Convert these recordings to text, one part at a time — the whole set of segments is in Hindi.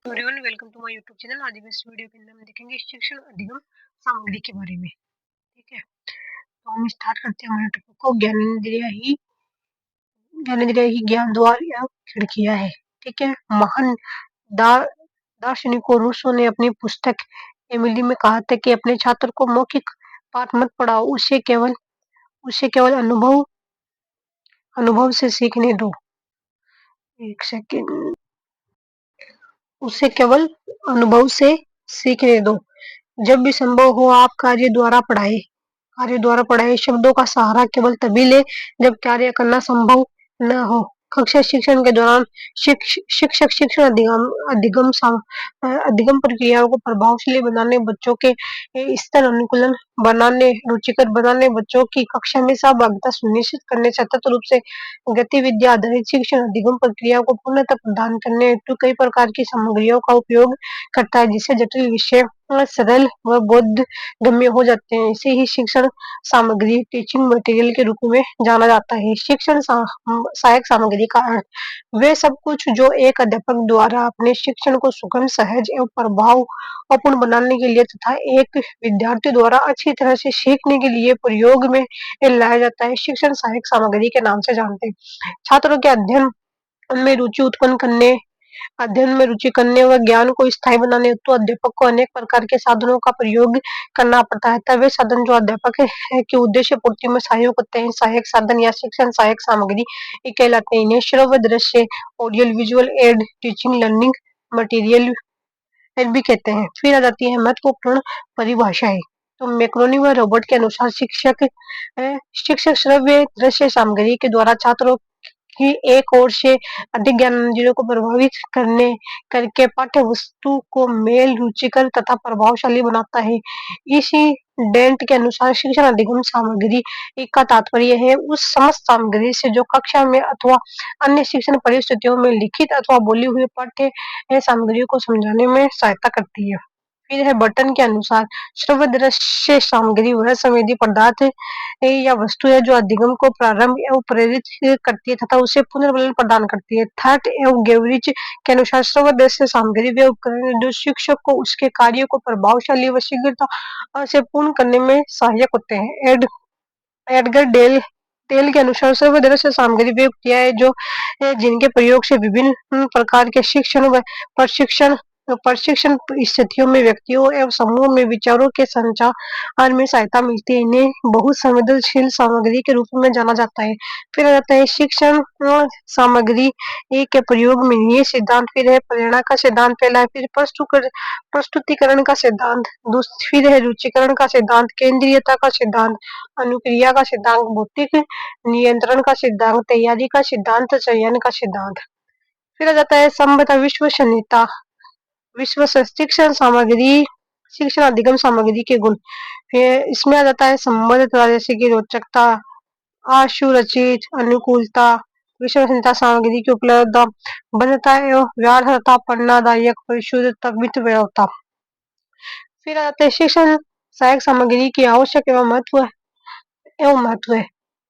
Everyone welcome to my YouTube channel. आज इस वीडियो के अंदर हम देखेंगे शिक्षण अधिगम सामग्री के बारे में। ठीक है, तो हम स्टार्ट करते हैं हमारे टॉपिक को। ज्ञानेंद्रिय ही ज्ञान द्वार या खिड़कियां है। ठीक है, महान दा- दार्शनिकों रूसो ने अपनी पुस्तक एमिली में कहा था कि अपने छात्र को मौखिक पाठ मत पढ़ाओ, उसे केवल अनुभव अनुभव से सीखने दो। एक सेकेंड, उसे केवल अनुभव से सीखने दो। जब भी संभव हो आप कार्य द्वारा पढ़ाए। शब्दों का सहारा केवल तभी ले जब कार्य करना संभव न हो। कक्षा शिक्षण के दौरान शिक्षक शिक्षण अधिगम प्रक्रियाओं को प्रभावशाली बनाने, बच्चों के स्तर अनुकूलन बनाने, रुचिकर बनाने, बच्चों की कक्षा में सहभागिता सुनिश्चित करने, सतत रूप से गतिविधि आधारित शिक्षण अधिगम प्रक्रिया को पूर्णतः प्रदान करने हेतु कई प्रकार की सामग्रियों का उपयोग करता है, जिससे जटिल विषय सरल व बोधगम्य हो जाते हैं। इसे ही शिक्षण सामग्री टीचिंग मटेरियल के रूप में जाना जाता है। सहायक सामग्री का अर्थ वे सब कुछ जो एक अध्यापक द्वारा अपने शिक्षण को सुगम, सहज एवं प्रभावपूर्ण बनाने के लिए तथा एक विद्यार्थी द्वारा अच्छी तरह से सीखने के लिए प्रयोग में लाया जाता है, शिक्षण सहायक सामग्री के नाम से जानते हैं। छात्रों के में रुचि उत्पन्न करने अध्ययन में रुचि करने व ज्ञान को स्थायी बनाने हेतु अध्यापक को अनेक प्रकार के साधनों का प्रयोग करना पड़ता है। तब वे साधन जो अध्यापक के उद्देश्य पूर्ति में सहायक होते हैं, सहायक साधन या शिक्षण सहायक सामग्री कहलाते हैं। इन्हें श्रव्य, दृश्य, audio visual add, teaching learning material भी कहते हैं। फिर आ जाती है महत्वपूर्ण परिभाषाएं। तो मैक्रोनी व रॉबर्ट के अनुसार शिक्षक श्रव्य दृश्य सामग्री के द्वारा छात्रों की एक ओर से अधिक ज्ञान इंद्रियों को प्रभावित करके पाठ्य वस्तु को मेल रुचिकर तथा प्रभावशाली बनाता है। इसी डेंट के अनुसार शिक्षण अधिगम सामग्री का तात्पर्य है उस समस्त सामग्री से जो कक्षा में अथवा अन्य शिक्षण परिस्थितियों में लिखित अथवा बोली हुई पाठ्य सामग्री को समझाने में सहायता करती है। फिर है बटन के अनुसार श्रव्य दृश्य सामग्री वह संवेदी पदार्थ या वस्तु है जो अधिगम को प्रारंभ एवं प्रेरित करती है तथा उसे पुनर्बलन प्रदान करती है। थर्ट एवं गेवरिच के अनुसार श्रव्य दृश्य सामग्री वे उपकरण हैं जो शिक्षक को उसके कार्य को प्रभावशाली व शीघ्रता से पूर्ण करने में सहायक होते हैं। एडगर डेल के अनुसार श्रव्य दृश्य सामग्री वे युक्तियां हैं जो जिनके प्रयोग से विभिन्न प्रकार के शिक्षण व प्रशिक्षण प्रशिक्षण स्थितियों में व्यक्तियों एवं समूह में विचारों के संचार में सहायता मिलती है। इन्हें बहुत संवेदनशील सामग्री के रूप में जाना जाता है। फिर आ जाता है शिक्षण सामग्री के प्रयोग में ये सिद्धांत। फिर है प्रेरणा का सिद्धांत पहला है, फिर प्रस्तुतिकरण का सिद्धांत, फिर है रुचिकरण का सिद्धांत, केंद्रीयता का सिद्धांत, अनुक्रिया का सिद्धांत, भौतिक नियंत्रण का सिद्धांत, तैयारी का सिद्धांत, चयन का सिद्धांत। फिर आ जाता है संबद्ध विश्वसनीयता, शिक्षण सामग्री शिक्षण अधिगम सामग्री के गुण। फिर इसमें आ जाता है संबद्धता जैसे कि रोचकता, आशुरचित, अनुकूलता, विश्वसनीयता, सामग्री की उपलब्धता, बंधता एवं व्यवहार्यता, प्रेरणादायक, परिशुद्धता, मितव्ययता। फिर आ जाते हैं शिक्षण सहायक सामग्री की आवश्यक एवं महत्व है।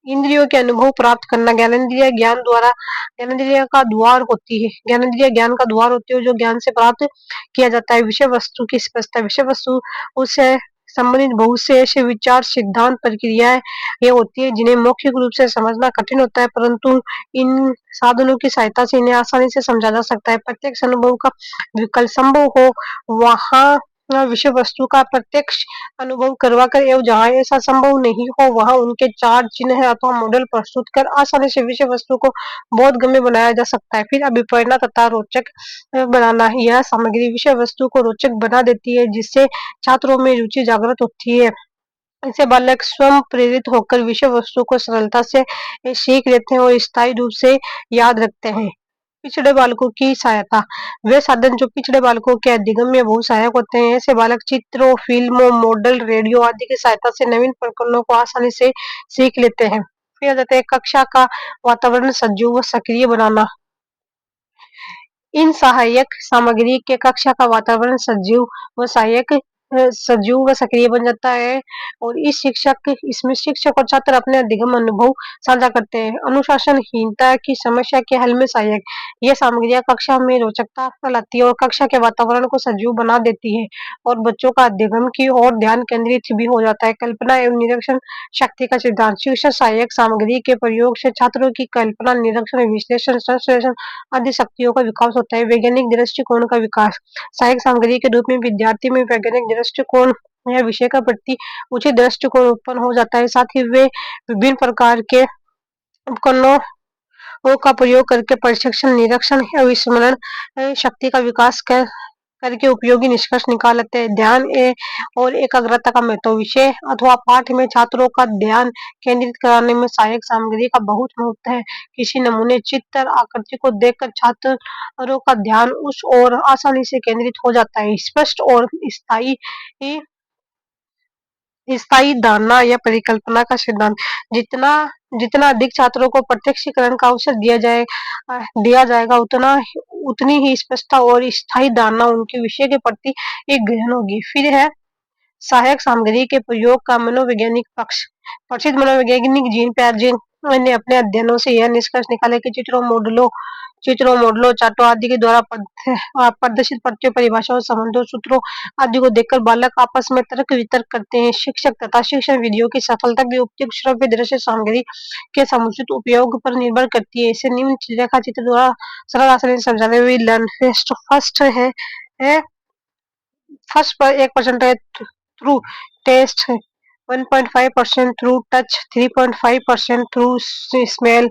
इंद्रियों के अनुभव प्राप्त करना, ज्ञानेंद्रिय का द्वार होती है। ज्ञानेंद्रिय ज्ञान का द्वार होती है जो ज्ञान से प्राप्त किया जाता है। विषय वस्तु की स्पष्टता, विषय वस्तु उससे संबंधित बहुत से ऐसे विचार, सिद्धांत, प्रक्रियाएं ये होती है जिन्हें मौखिक रूप से समझना कठिन होता है, परंतु इन साधनों की सहायता से इन्हें आसानी से समझा जा सकता है। प्रत्यक्ष अनुभव का विकल्प संभव हो वहाँ विषय वस्तु का प्रत्यक्ष अनुभव करवाकर एवं जहाँ ऐसा संभव नहीं हो वहाँ उनके चार चिन्ह अथवा मॉडल प्रस्तुत कर आसानी से विषय वस्तु को बोधगम्य बनाया जा सकता है। फिर अभिप्रेरणा तथा रोचक बनाना, यह सामग्री विषय वस्तु को रोचक बना देती है जिससे छात्रों में रुचि जागृत होती है। इससे बालक स्वयं प्रेरित होकर विषय वस्तु को सरलता से सीख लेते हैं और स्थायी रूप से याद रखते हैं। पिछड़े बालकों की सहायता, वे साधन जो पिछड़े बालकों के अधिगम में बहुत सहायक होते हैं। ऐसे बालक चित्रों, फिल्मों, मॉडल, रेडियो आदि की सहायता से नवीन प्रकरणों को आसानी से सीख लेते हैं। फिर आ जाते हैं कक्षा का वातावरण सजीव व सक्रिय बनाना। इन सहायक सामग्री के कक्षा का वातावरण सजीव व सहायक सजीव व सक्रिय बन जाता है और इसमें शिक्षक और छात्र अपने अधिगम अनुभव साझा करते हैं। अनुशासनहीनता की समस्या के हल में सहायक ये सामग्रियाँ कक्षा में रोचकता लाती है और कक्षा के वातावरण को सजीव बना देती है और बच्चों का अधिगम की ओर ध्यान केंद्रित भी हो जाता है। कल्पना एवं निरीक्षण शक्ति का सिद्धांत शिक्षक सहायक सामग्री के प्रयोग से छात्रों की कल्पना, निरीक्षण, विश्लेषण, संश्लेषण आदि शक्तियों का विकास होता है। वैज्ञानिक दृष्टिकोण का विकास सहायक सामग्री के रूप में विद्यार्थी में वैज्ञानिक दृष्टिकोण या विषय का प्रति उचित दृष्टिकोण उत्पन्न हो जाता है। साथ ही वे विभिन्न प्रकार के उपकरणों का प्रयोग करके प्रशिक्षण, निरीक्षण या विस्मरण शक्ति का विकास करके उपयोगी निष्कर्ष निकालते हैं। ध्यान और एकाग्रता का महत्व विषय अथवा पाठ में छात्रों का ध्यान केंद्रित कराने में सहायक सामग्री का बहुत महत्व है। किसी नमूने, चित्र, आकृति को देखकर छात्रों का ध्यान उस ओर आसानी से केंद्रित हो जाता है। स्पष्ट और स्थायी स्थायी धारणा या परिकल्पना का सिद्धांत जितना जितना अधिक छात्रों को प्रत्यक्षीकरण का अवसर दिया जाएगा उतनी ही स्पष्टता और स्थायी धारणा उनके विषय के प्रति एक गहन होगी। फिर है सहायक सामग्री के प्रयोग का मनोवैज्ञानिक पक्ष प्रसिद्ध मनोवैज्ञानिक जीन पियाजे ने अपने अध्ययनों से यह निष्कर्ष निकाला कि चित्रों, मॉडलों, चार्टों आदि के द्वारा प्रदर्शित प्रत्ययों, परिभाषाओं, संबंधों, सूत्रों आदि को देखकर बालक आपस में तर्क वितर्क करते हैं। शिक्षक तथा शिक्षण विधियों की सफलता की उपयुक्त श्रव्य दृश्य सामग्री के समुचित उपयोग पर निर्भर करती है। इसे निम्न रेखा चित्र द्वारा सरल आसानी से समझाते हुए लर्न है फर्स्ट पर 1% है through taste, 1.5% through touch, 3.5% through smell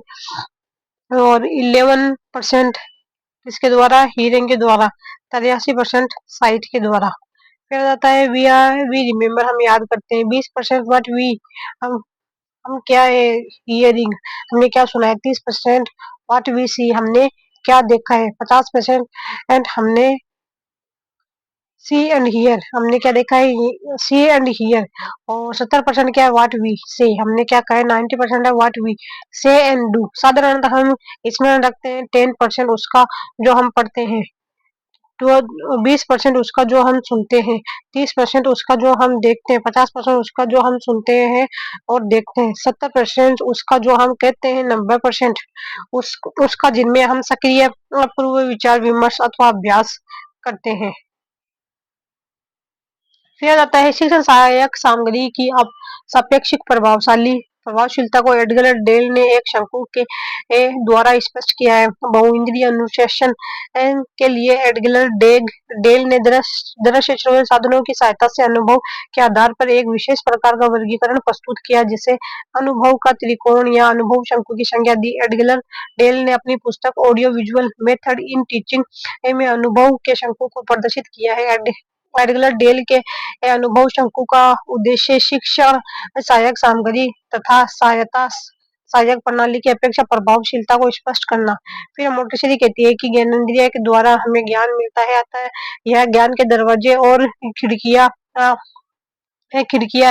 और 11% इसके द्वारा हीयरिंग के द्वारा, 83% साइट के द्वारा। फिर आता है वी रिमेम्बर हम याद करते हैं, 20% व्हाट वी हम क्या है हियरिंग हमने क्या सुना है, 30% व्हाट वी सी हमने क्या देखा है, 50% एंड हमने सी एंड हियर हमने क्या देखा है, सी एंड हियर और 70% क्या है व्हाट वी से हमने क्या कहा है, 90% है व्हाट वी से एंड डू। साधारणतः हम इसमें रखते हैं 10% उसका जो हम पढ़ते हैं, तो 20% उसका जो हम सुनते हैं, 30% उसका जो हम देखते हैं, 50% उसका जो हम सुनते हैं और देखते हैं, 70% उसका जो हम कहते हैं, 90% उसका जिनमें हम सक्रिय पूर्व विचार विमर्श अथवा अभ्यास करते हैं। किया जाता है शिक्षण सहायक सामग्री की अब सापेक्षिक प्रभावशीलता को एडगर डेल ने एक शंकु के द्वारा स्पष्ट किया है। बहुइंद्रिय अनुशासन के लिए एडगर डेल ने दृश्य श्रवण साधनों की सहायता से अनुभव के आधार पर एक विशेष प्रकार का वर्गीकरण प्रस्तुत किया जिसे अनुभव का त्रिकोण या अनुभव शंकु की संज्ञा दी। एडगर डेल ने अपनी पुस्तक audio visual method in teaching में अनुभव के शंकु को प्रदर्शित किया है। एडगर डेल के अनुभव शंकु का उद्देश्य शिक्षण सहायक सामग्री तथा सहायक प्रणाली की अपेक्षा प्रभावशीलता को स्पष्ट करना। फिर मोटेश्वरी कहती है कि ज्ञानेंद्रिय के द्वारा हमें ज्ञान मिलता है, अतः यह ज्ञान के दरवाजे और खिड़कियां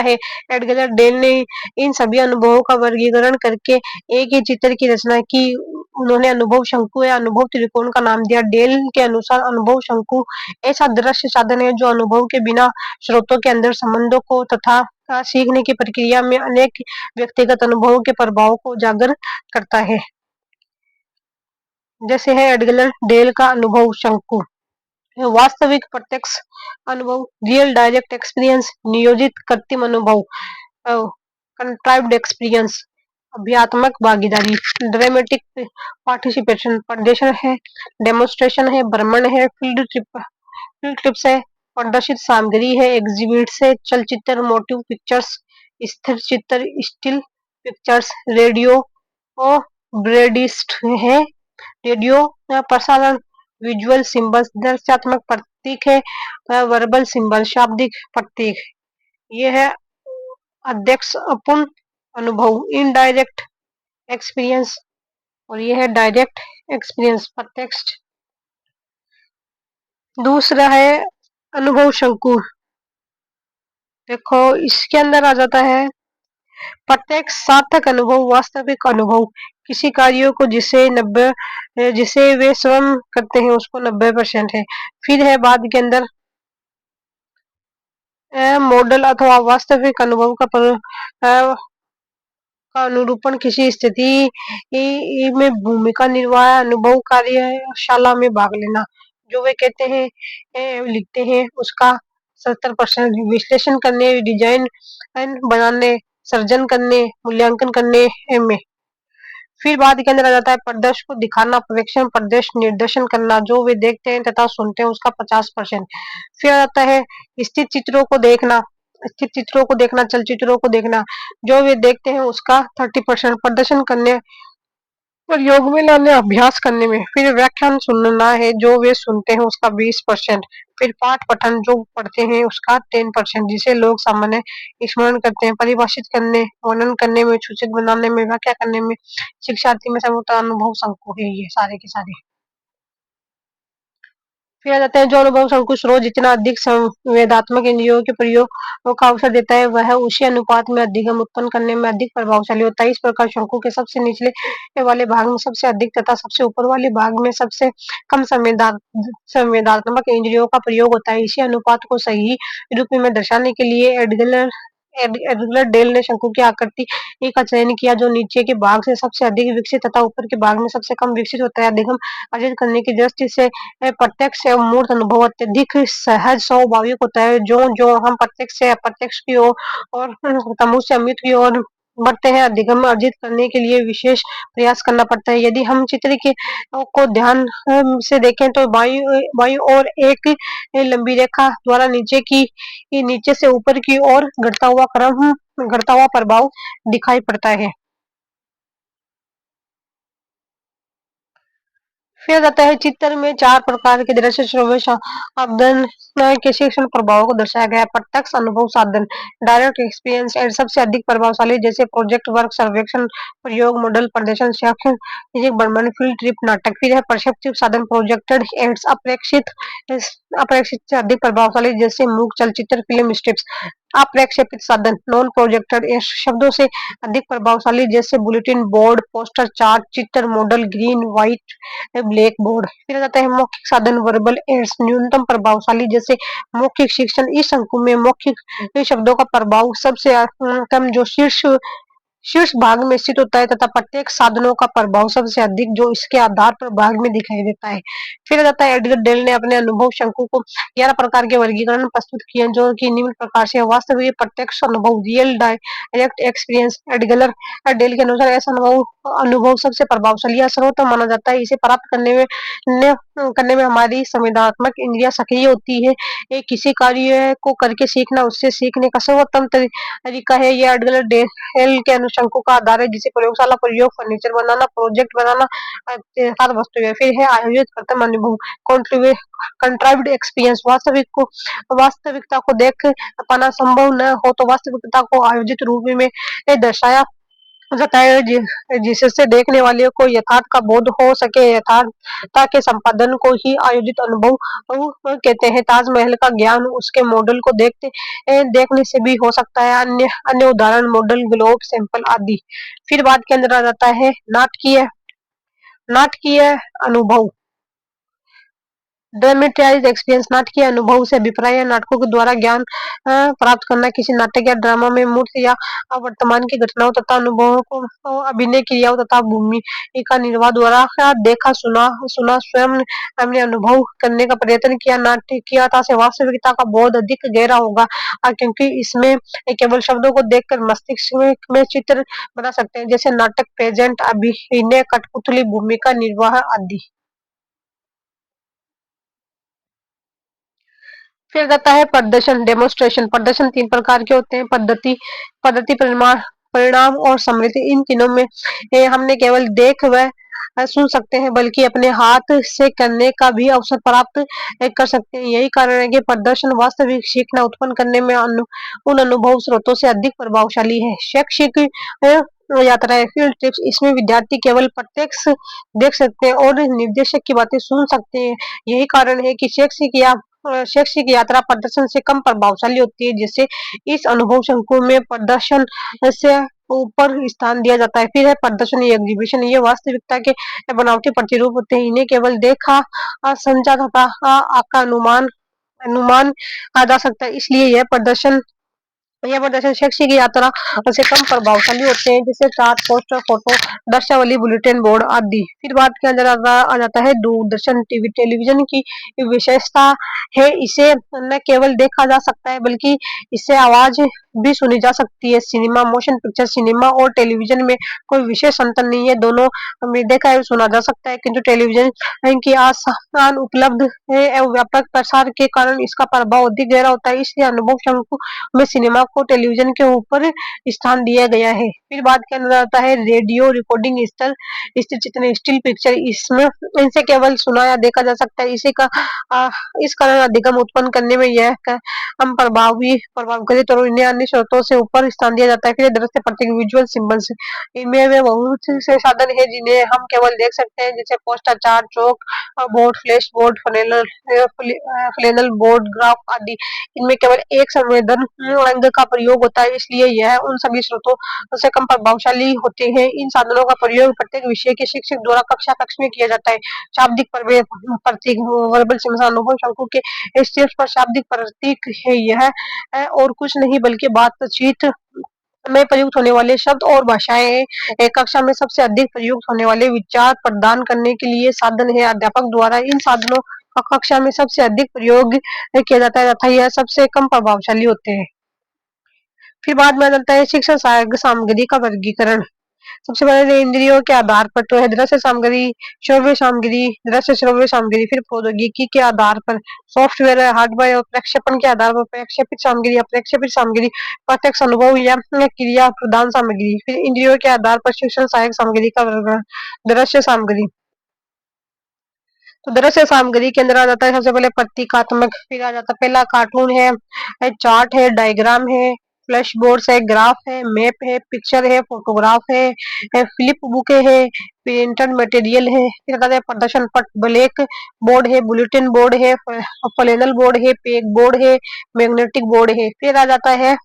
है। एडगर डेल ने इन सभी अनुभवों का वर्गीकरण करके एक ही चित्र की रचना की। उन्होंने अनुभव शंकु या अनुभव त्रिकोण का नाम दिया। डेल के अनुसार अनुभव शंकु ऐसा दृश्य साधन है जो अनुभव के बिना स्रोतों के अंदर संबंधों को तथा सीखने की प्रक्रिया में अनेक व्यक्तिगत अनुभवों के प्रभाव को उजागर करता है। जैसे है एडगर डेल का अनुभव शंकु, वास्तविक प्रत्यक्ष अनुभव, रियल डायरेक्ट एक्सपीरियंस, नियोजित कृत्रिम अनुभव, कंट्राइव्ड एक्सपीरियंस, अभ्यात्मक भागीदारी, ड्रामेटिक पार्टिसिपेशन, प्रदर्शन है, डेमोन्स्ट्रेशन है, भ्रमण है, फील्ड ट्रिप्स है, प्रदर्शित सामग्री है, एग्जिबिट्स है, चलचित्र, मोटिव पिक्चर्स, स्थिर चित्र, स्टिल पिक्चर्स, रेडियो और ब्रॉडकास्ट है, रेडियो प्रसारण, विजुअल सिंबल्स दृश्यात्मक प्रतीक है, वर्बल सिंबल शाब्दिक प्रतीक। ये है अध्यक्ष अपूर्ण अनुभव इनडायरेक्ट एक्सपीरियंस और ये है डायरेक्ट एक्सपीरियंस प्रत्यक्ष। दूसरा है अनुभव शंकु, देखो इसके अंदर आ जाता है प्रत्यक्ष सार्थक अनुभव, वास्तविक अनुभव, किसी कार्यों को जिसे वे स्वयं करते हैं उसको 90% है। फिर है बाद के अंदर मॉडल अथवा वास्तविक अनुभव का अनुरूपण किसी स्थिति में भूमिका निर्वाह, अनुभव कार्यशाला में भाग लेना। जो वे कहते हैं लिखते हैं उसका 70% विश्लेषण करने, डिजाइन बनाने, सर्जन करने, मूल्यांकन करने में। फिर बाद के अंदर आ जाता है प्रदर्शन को दिखाना, प्रेक्षण, प्रदर्शन, निर्देशन करना, जो वे देखते हैं तथा सुनते हैं उसका 50%। फिर आता है स्थित चित्रों को देखना, स्थित चित्रों को देखना, चलचित्रों को देखना, जो वे देखते हैं उसका 30%, प्रदर्शन करने, प्रयोग में लाने, अभ्यास करने में। फिर व्याख्यान सुनना है, जो वे सुनते हैं उसका 20%। फिर पाठ पठन जो पढ़ते हैं उसका 10%, जिसे लोग सामान्य स्मरण करते हैं। परिभाषित करने, वर्णन करने में, सूचित बनाने में, व्याख्या करने में, शिक्षार्थी में समूह अनुभव संको है ये सारे के सारे। फिर आ जाता है जो अनुभव संकुच रोज जितना अधिक संवेदात्मक इंद्रियों के प्रयोग का अवसर देता है वह उसी अनुपात में अधिगम उत्पन्न करने में अधिक प्रभावशाली होता है। इस प्रकार शंकु के सबसे निचले वाले भाग में सबसे अधिक तथा सबसे ऊपर वाले भाग में सबसे कम संवेदात्मक इंद्रियों का प्रयोग होता है। इसी अनुपात को सही रूप में दर्शाने के लिए एडगर डेल ने शंकु की आकृति का चयन किया जो नीचे के भाग से सबसे अधिक विकसित तथा ऊपर के भाग में सबसे कम विकसित होता है। अधिगम अर्जित करने की दृष्टि से प्रत्यक्ष एवं मूर्त अनुभव अत्यधिक सहज स्वाभाविक होता है। जो हम प्रत्यक्ष से अप्रत्यक्ष की ओर और तमोगुण से अमृत की ओर बढ़ते हैं, अधिगम अर्जित करने के लिए विशेष प्रयास करना पड़ता है। यदि हम चित्र के को ध्यान से देखें तो बाईं ओर एक लंबी रेखा द्वारा नीचे से ऊपर की ओर घटता हुआ प्रभाव दिखाई पड़ता है। फिर आता है चित्र में 4 प्रकार के दृश्य श्रव्य साधन के शिक्षण प्रभावों को दर्शाया गया है। प्रत्यक्ष अनुभव साधन, डायरेक्ट एक्सपीरियंस एंड सबसे अधिक प्रभावशाली जैसे प्रोजेक्ट वर्क, सर्वेक्षण, प्रयोग, मॉडल, प्रदर्शन, शैक्षणिक भ्रमण, फील्ड ट्रिप, नाटक। फिर है परसेप्टिव साधन, प्रोजेक्टेड एड्स, अप्रेक्षित से अधिक प्रभावशाली जैसे मूक, चलचित्र, फिल्म स्ट्रिप्स। अप्रेक्षित साधन, नॉन प्रोजेक्टेड शब्दों से अधिक प्रभावशाली जैसे बुलेटिन बोर्ड, पोस्टर, चार्ट, चित्र, model, green, white, black board. फिर आता है मौखिक साधन, वर्बल एड्स, न्यूनतम प्रभावशाली जैसे मौखिक शिक्षण। इस अंक में मौखिक शब्दों का प्रभाव सबसे कम जो शीर्ष भाग में स्थित होता है तथा प्रत्येक साधनों का प्रभाव सबसे अधिक जो इसके आधार पर भाग में दिखाई देता है। फिर आता है एडगर डेल ने अपने अनुभव शंकु को 11 प्रकार के वर्गीकरण प्रस्तुत किए जो कि निम्न प्रकार से वास्तविक, प्रत्यक्ष अनुभव, real direct experience. Edgar Dale के अनुसार ऐसा अनुभव अनुभव सबसे प्रभावशाली या सर्वोत्तम माना जाता है। इसे प्राप्त करने में हमारी संवेदनात्मक इंद्रियां सक्रिय होती है। ये किसी कार्य को करके सीखना उससे सीखने का सर्वोत्तम तरीका है। यह एडगर डेल के अनुशंकों का आधार है जिसे प्रयोगशाला प्रयोग, फर्नीचर बनाना, प्रोजेक्ट बनाना हर वस्तु है। फिर है आयोजित कर्तव्य अनुभव, कंट्राइव्ड एक्सपीरियंस। वास्तविकता को देख पाना संभव न हो तो वास्तविकता को आयोजित रूप में दर्शाया जाता है जिससे देखने वाले को यथार्थ का बोध हो सके। यथार्थता के संपादन को ही आयोजित अनुभव कहते हैं। ताजमहल का ज्ञान उसके मॉडल को देखने से भी हो सकता है। अन्य अन्य उदाहरण मॉडल, ग्लोब, सैंपल आदि। फिर बात के अंदर आ जाता है नाटकीय अनुभव, ड्रामेटाइज्ड एक्सपीरियंस। नाटकीय अनुभव से अभिप्राय या नाटकों के द्वारा ज्ञान प्राप्त करना। किसी नाटक या ड्रामा में मूर्त या वर्तमान की घटनाओं तथा अनुभवों को अभिनय क्रियाओं तथा भूमिका निर्वाह द्वारा देखा, सुना स्वयं हमने अनुभव करने का प्रयत्न किया। नाटकीयता से वास्तविकता का बोध अधिक गहरा होगा क्योंकि इसमें केवल शब्दों को देखकर मस्तिष्क में चित्र बना सकते हैं जैसे नाटक, प्रेजेंट, अभिनय, कठपुतली, भूमिका निर्वाह आदि। फिर आता है प्रदर्शन, डेमोन्स्ट्रेशन। प्रदर्शन 3 प्रकार के होते हैं, पद्धति, परिणाम और समृद्धि। इन तीनों में हमने केवल देख व सुन सकते हैं बल्कि अपने हाथ से करने का भी अवसर प्राप्त कर सकते हैं। यही कारण है कि प्रदर्शन वास्तविक सीखना उत्पन्न करने में उन अनुभव स्रोतों से अधिक प्रभावशाली है। शैक्षिक यात्राएं, फील्ड ट्रिप्स, इसमें विद्यार्थी केवल प्रत्यक्ष देख सकते हैं और निर्देशक की बातें सुन सकते हैं। यही कारण है कि शैक्षिक यात्रा प्रदर्शन से कम प्रभावशाली होती है जिससे इस अनुभव शंकु में प्रदर्शन से ऊपर स्थान दिया जाता है। फिर है प्रदर्शन या एग्जीबिशन। ये वास्तविकता के बनावटी प्रतिरूप होते हैं। इन्हें केवल देखा, समझा तथा आका अनुमान अनुमान आ जा सकता है। इसलिए यह प्रदर्शन शैक्षिक यात्रा से कम प्रभावशाली होते हैं, जैसे चार्ट, पोस्टर, फोटो, दृश्यावली, बुलेटिन बोर्ड आदि। फिर बात के अंदर आ जाता है दूरदर्शन टीवी। टेलीविजन की विशेषता है, इसे न केवल देखा जा सकता है बल्कि इससे आवाज भी सुनी जा सकती है। सिनेमा, मोशन पिक्चर, सिनेमा और टेलीविजन में कोई विशेष अंतर नहीं है, दोनों में देखा है सुना जा सकता है, किंतु टेलीविजन की आसान उपलब्ध है एवं व्यापक प्रसार के कारण इसका प्रभाव अधिक गहरा होता है। इसलिए अनुभव शंकु में सिनेमा को टेलीविजन के ऊपर स्थान दिया गया है। फिर बात के अंदर आता है रेडियो रिकॉर्डिंग स्थल स्थिर चित्र स्टिल पिक्चर। इसमें इनसे केवल सुना या देखा जा सकता है। आ, इस कारण अधिगम उत्पन्न करने में यह हम प्रभावकारी और इन्हें अन्य स्रोतों से ऊपर स्थान दिया जाता है। फिर दृश्य प्रतीक विजुअल सिंबल्स, इनमें वे बहुत से साधन है जिन्हें हम केवल देख सकते हैं, जैसे poster, chart, chalk board, flash board, flannel board, graph आदि। इनमें केवल एक संवेदन अंग का प्रयोग होता है, इसलिए यह उन सभी स्रोतों से कम प्रभावशाली होते हैं। इन साधनों का प्रयोग प्रत्येक विषय के शिक्षक द्वारा कक्षा कक्ष में किया जाता है। शाब्दिक प्रतीक वर्बल सिम्स अनुभव शंकु के स्टेज पर शाब्दिक प्रतीक है। यह और कुछ नहीं बल्कि बातचीत में प्रयुक्त होने वाले शब्द और भाषाएं हैं। एक कक्षा में सबसे अधिक प्रयुक्त होने वाले विचार प्रदान करने के लिए साधन है। अध्यापक द्वारा इन साधनों का कक्षा में सबसे अधिक प्रयोग किया जाता है तथा यह सबसे कम प्रभावशाली होते हैं। फिर बाद में आ जाता है शिक्षण सहायक सामग्री का वर्गीकरण। सबसे पहले इंद्रियों के आधार पर तो है दृश्य सामग्री, श्रव्य सामग्री, दृश्य श्रव्य सामग्री। फिर प्रौद्योगिकी के आधार पर सॉफ्टवेयर, हार्डवेयर और प्रक्षेपण के आधार पर प्रक्षेपित सामग्री, अप्रक्षेपित सामग्री, प्रत्यक्ष अनुभव या क्रिया प्रदान सामग्री। फिर इंद्रियों के आधार पर शिक्षण सहायक सामग्री का वर्गीकरण। दृश्य सामग्री, तो दृश्य सामग्री के अंदर आ जाता है सबसे पहले प्रतीकात्मक। फिर आ जाता है पहला कार्टून है, चार्ट है, डायग्राम है, फ्लैश बोर्ड्स है, ग्राफ है, मैप है, पिक्चर है, फोटोग्राफ है, फ्लिप बुक है, प्रिंटेड मटेरियल है। फिर आता है प्रदर्शन पट, ब्लैक बोर्ड है, बुलेटिन बोर्ड है, फ्लैनल बोर्ड है, पेग बोर्ड है, मैग्नेटिक बोर्ड है। फिर आ जाता है